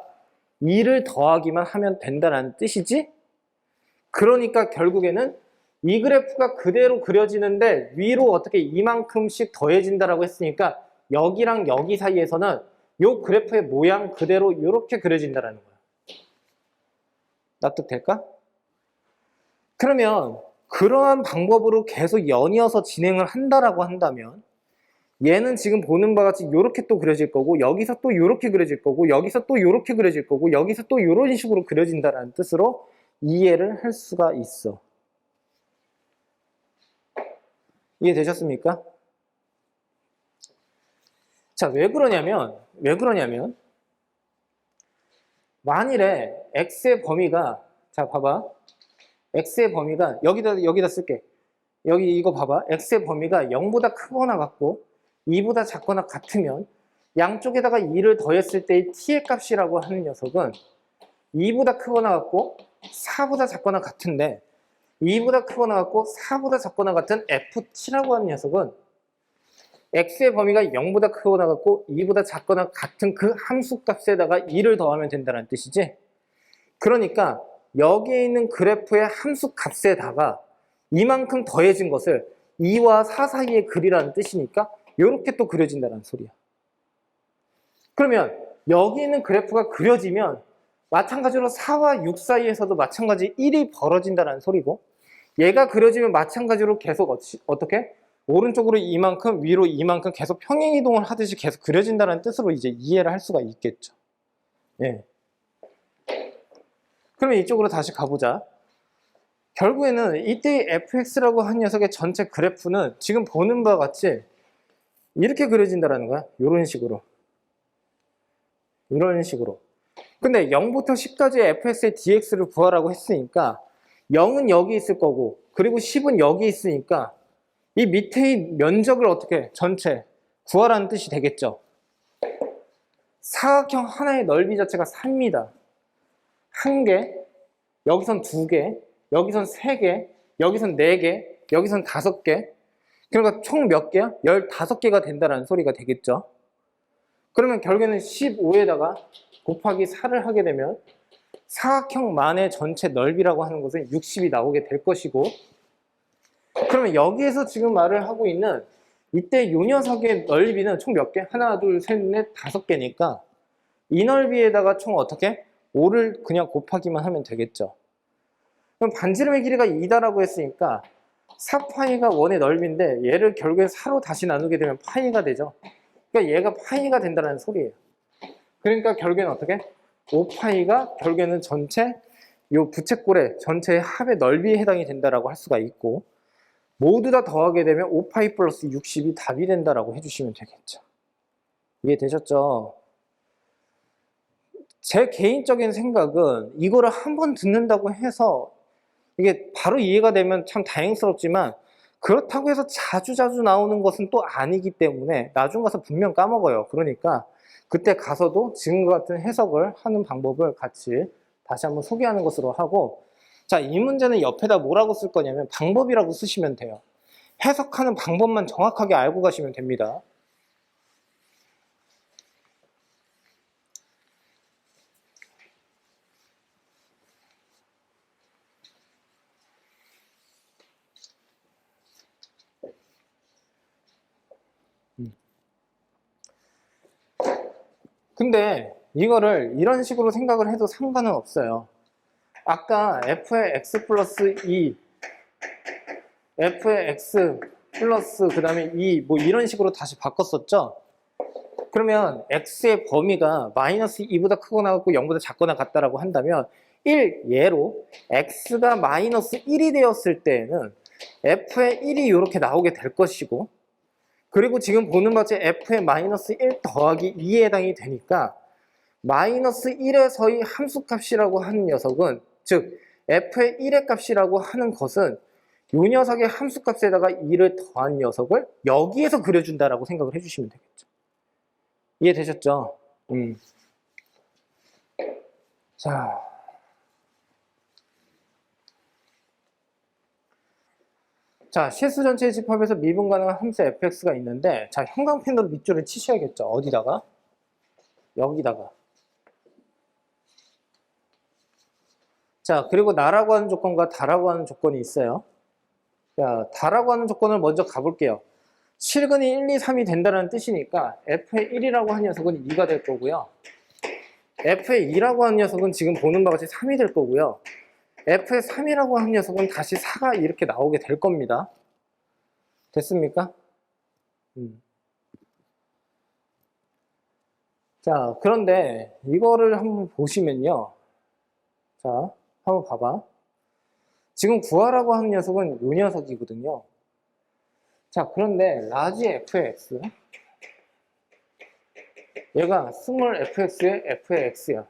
2를 더하기만 하면 된다는 뜻이지? 그러니까 결국에는 이 그래프가 그대로 그려지는데 위로 어떻게 이만큼씩 더해진다라고 했으니까 여기랑 여기 사이에서는 이 그래프의 모양 그대로 이렇게 그려진다라는 거야. 납득될까? 그러면 그러한 방법으로 계속 연이어서 진행을 한다라고 한다면 얘는 지금 보는 바와 같이 이렇게 또 그려질 거고 여기서 또 이렇게 그려질 거고 여기서 또 이렇게 그려질 거고 여기서 또 이런 식으로 그려진다라는 뜻으로 이해를 할 수가 있어. 이해되셨습니까? 자, 왜 그러냐면 만일에 x의 범위가, 자 봐봐, x의 범위가 여기다 쓸게. 여기 이거 봐봐. x의 범위가 0보다 크거나 같고 2보다 작거나 같으면 양쪽에다가 2를 더했을 때의 t의 값이라고 하는 녀석은 2보다 크거나 같고 4보다 작거나 같은데 2보다 크거나 같고 4보다 작거나 같은 ft라고 하는 녀석은 x의 범위가 0보다 크거나 같고 2보다 작거나 같은 그 함수값에다가 2를 더하면 된다는 뜻이지. 그러니까 여기에 있는 그래프의 함수값에다가 이만큼 더해진 것을 2와 4 사이에 그리라는 뜻이니까 이렇게 또 그려진다는 소리야. 그러면 여기 있는 그래프가 그려지면 마찬가지로 4와 6 사이에서도 마찬가지 1이 벌어진다는 소리고 얘가 그려지면 마찬가지로 계속 어떻게? 오른쪽으로 이만큼, 위로 이만큼 계속 평행이동을 하듯이 계속 그려진다는 뜻으로 이제 이해를 할 수가 있겠죠. 예. 그러면 이쪽으로 다시 가보자. 결국에는 이때의 fx라고 한 녀석의 전체 그래프는 지금 보는 바와 같이 이렇게 그려진다는 거야. 이런 식으로. 이런 식으로. 근데 0부터 10까지의 fx의 dx를 구하라고 했으니까 0은 여기 있을 거고 그리고 10은 여기 있으니까 이 밑에 면적을 어떻게 전체 구하라는 뜻이 되겠죠. 사각형 하나의 넓이 자체가 3입니다. 1개, 여기선 2개, 여기선 3개, 여기선 4개, 여기선 5개. 그러니까 총 몇 개야? 15개가 된다는 소리가 되겠죠. 그러면 결국에는 15에다가 곱하기 4를 하게 되면 사각형만의 전체 넓이라고 하는 것은 60이 나오게 될 것이고, 그러면 여기에서 지금 말을 하고 있는 이때 요 녀석의 넓이는 총 몇 개? 하나, 둘, 셋, 넷, 5개니까 이 넓이에다가 총 어떻게? 5를 그냥 곱하기만 하면 되겠죠. 그럼 반지름의 길이가 2다라고 했으니까 4파이가 원의 넓이인데 얘를 결국에 4로 다시 나누게 되면 파이가 되죠. 그러니까 얘가 파이가 된다는 소리예요. 그러니까 결국에는 어떻게? 5파이가 결국에는 전체 요 부채꼴의 전체의 합의 넓이에 해당이 된다라고 할 수가 있고, 모두 다 더하게 되면 5파이 플러스 60이 답이 된다라고 해주시면 되겠죠. 이해되셨죠? 제 개인적인 생각은 이거를 한 번 듣는다고 해서 이게 바로 이해가 되면 참 다행스럽지만 그렇다고 해서 자주자주 나오는 것은 또 아니기 때문에 나중 가서 분명 까먹어요. 그러니까 그때 가서도 지금과 같은 해석을 하는 방법을 같이 다시 한번 소개하는 것으로 하고, 자, 이 문제는 옆에다 뭐라고 쓸 거냐면 방법이라고 쓰시면 돼요. 해석하는 방법만 정확하게 알고 가시면 됩니다. 근데 이거를 이런 식으로 생각을 해도 상관은 없어요. 아까 f의 x 플러스 2 f의 x 플러스 그 다음에 2 뭐 이런 식으로 다시 바꿨었죠. 그러면 x의 범위가 마이너스 2보다 크거나 같고 0보다 작거나 같다라고 한다면 1 예로 x가 마이너스 1이 되었을 때에는 f의 1이 이렇게 나오게 될 것이고, 그리고 지금 보는 바치 f의 마이너스 1 더하기 2에 해당이 되니까 마이너스 1에서의 함수값이라고 하는 녀석은, 즉 f의 1의 값이라고 하는 것은 이 녀석의 함수값에다가 2를 더한 녀석을 여기에서 그려준다라고 생각을 해주시면 되겠죠. 이해되셨죠? 자, 실수 전체의 집합에서 미분 가능한 함수 fx가 있는데, 자, 형광펜으로 밑줄을 치셔야겠죠. 어디다가? 여기다가. 자, 그리고 나라고 하는 조건과 다라고 하는 조건이 있어요. 자, 다라고 하는 조건을 먼저 가볼게요. 실근이 1, 2, 3이 된다는 뜻이니까 f의 1이라고 하는 녀석은 2가 될 거고요. f의 2라고 하는 녀석은 지금 보는 바와 같이 3이 될 거고요. f의 3이라고 하는 녀석은 다시 4가 이렇게 나오게 될 겁니다. 됐습니까? 자, 그런데 이거를 한번 보시면요. 자, 한번 봐봐. 지금 구하라고 하는 녀석은 이 녀석이거든요. 자, 그런데 라지 fx, 얘가 스몰 fx의 f의 x야.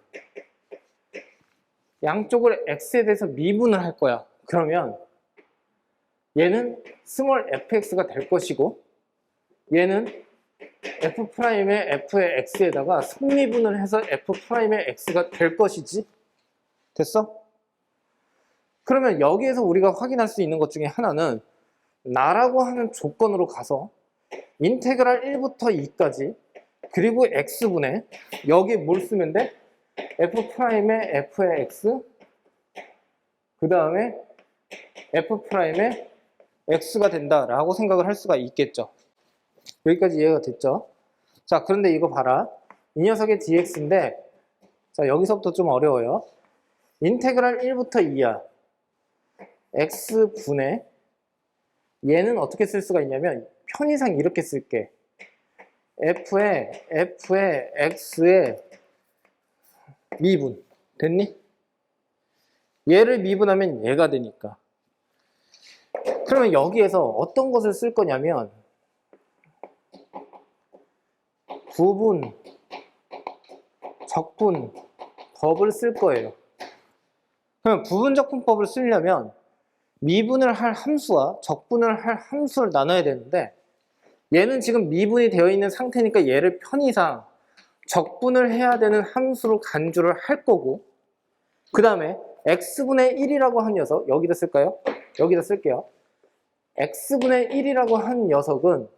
양쪽을 x에 대해서 미분을 할 거야. 그러면 얘는 스몰 fx가 될 것이고, 얘는 f'의 f의 x에다가 속미분을 해서 f'의 x가 될 것이지. 됐어? 그러면 여기에서 우리가 확인할 수 있는 것 중에 하나는 나라고 하는 조건으로 가서 인테그랄 1부터 2까지 그리고 x분의, 여기에 뭘 쓰면 돼? f'의 f의 x, 그 다음에 f'의 x가 된다라고 생각을 할 수가 있겠죠. 여기까지 이해가 됐죠? 자, 그런데 이거 봐라. 이 녀석의 dx인데, 자, 여기서부터 좀 어려워요. 인테그랄 1부터 2야. x분의, 얘는 어떻게 쓸 수가 있냐면 편의상 이렇게 쓸게. f의 x의 미분. 됐니? 얘를 미분하면 얘가 되니까. 그러면 여기에서 어떤 것을 쓸 거냐면 부분, 적분, 법을 쓸 거예요. 그럼 부분 적분법을 쓰려면 미분을 할 함수와 적분을 할 함수를 나눠야 되는데, 얘는 지금 미분이 되어 있는 상태니까 얘를 편의상 적분을 해야 되는 함수로 간주를 할 거고, 그 다음에 x분의 1이라고 한 녀석, 여기다 쓸까요? 여기다 쓸게요. x분의 1이라고 한 녀석은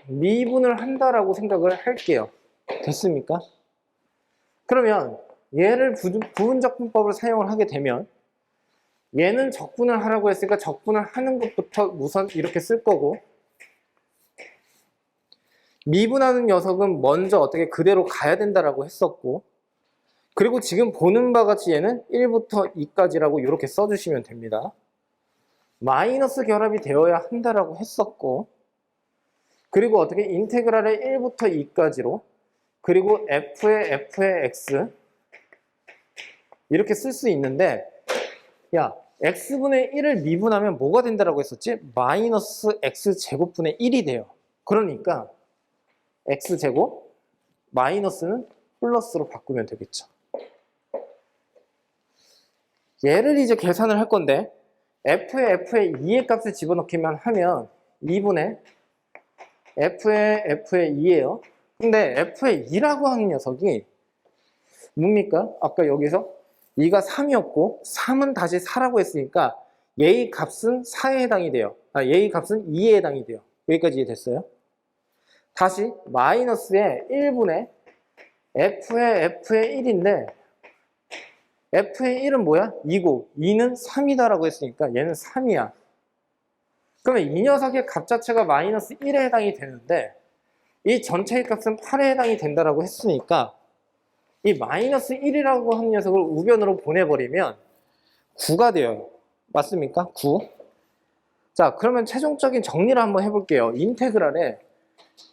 미분을 한다라고 생각을 할게요. 됐습니까? 그러면 얘를 부분적분법을 사용을 하게 되면 얘는 적분을 하라고 했으니까 적분을 하는 것부터 우선 이렇게 쓸 거고, 미분하는 녀석은 먼저 어떻게 그대로 가야 된다라고 했었고, 그리고 지금 보는 바와 같이 얘는 1부터 2까지라고 이렇게 써주시면 됩니다. 마이너스 결합이 되어야 한다라고 했었고, 그리고 어떻게 인테그랄의 1부터 2까지로, 그리고 f의 x 이렇게 쓸 수 있는데, 야, x분의 1을 미분하면 뭐가 된다라고 했었지? 마이너스 x제곱분의 1이 돼요. 그러니까 x제곱 마이너스는 플러스로 바꾸면 되겠죠. 얘를 이제 계산을 할 건데, f의 2의 값을 집어넣기만 하면 2분의 f의 2예요. 근데 f의 2라고 하는 녀석이 뭡니까? 아까 여기서 2가 3이었고 3은 다시 4라고 했으니까 얘의 값은 4에 해당이 돼요. 얘의 값은 2에 해당이 돼요. 여기까지 이해됐어요? 다시 마이너스의 1분의 f의 1인데, f의 1은 뭐야? 2고 2는 3이다라고 했으니까 얘는 3이야. 그러면 이 녀석의 값 자체가 마이너스 1에 해당이 되는데 이 전체의 값은 8에 해당이 된다라고 했으니까 이 마이너스 1이라고 하는 녀석을 우변으로 보내버리면 9가 돼요. 맞습니까? 9. 자, 그러면 최종적인 정리를 한번 해볼게요. 인테그랄에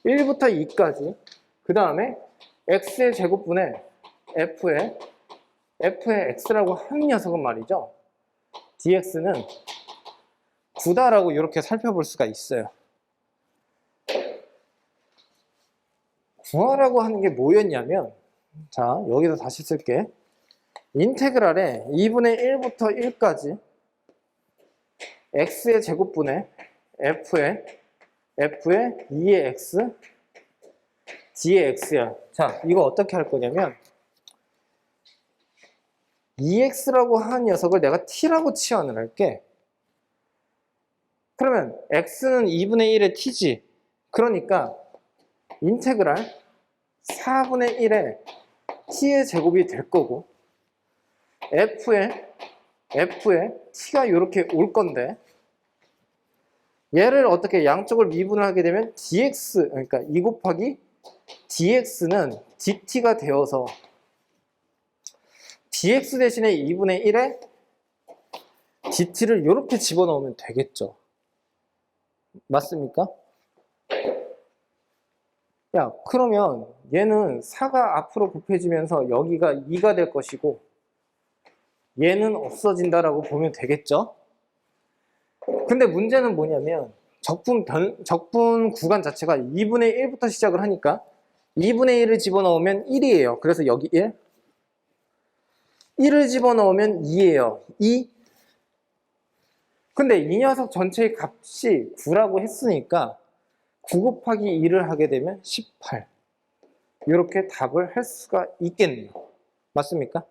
1부터 2까지, 그 다음에 x의 제곱분의 f의 x라고 하는 녀석은 말이죠. dx는 9다라고 이렇게 살펴볼 수가 있어요. 구하라고 하는 게 뭐였냐면, 자, 여기서 다시 쓸게. 인테그랄에 2분의 1부터 1까지 x의 제곱분의 f의 2의 x d의 x야. 자, 이거 어떻게 할 거냐면 2x라고 하는 녀석을 내가 t라고 치환을 할게. 그러면 x는 2분의 1의 t지. 그러니까 인테그랄 4분의 1의 t의 제곱이 될 거고, f의 t가 이렇게 올 건데, 얘를 어떻게 양쪽을 미분을 하게 되면 dx, 그러니까 2 곱하기 dx는 dt가 되어서 dx 대신에 2분의 1에 dt를 이렇게 집어넣으면 되겠죠. 맞습니까? 야, 그러면 얘는 4가 앞으로 곱해지면서 여기가 2가 될 것이고 얘는 없어진다라고 보면 되겠죠? 근데 문제는 뭐냐면 적분 구간 자체가 2분의 1부터 시작을 하니까 2분의 1을 집어넣으면 1이에요. 그래서 여기 1. 1을 집어넣으면 2예요. 2. 근데 이 녀석 전체의 값이 9라고 했으니까 9 곱하기 2를 하게 되면 18. 이렇게 답을 할 수가 있겠네요. 맞습니까?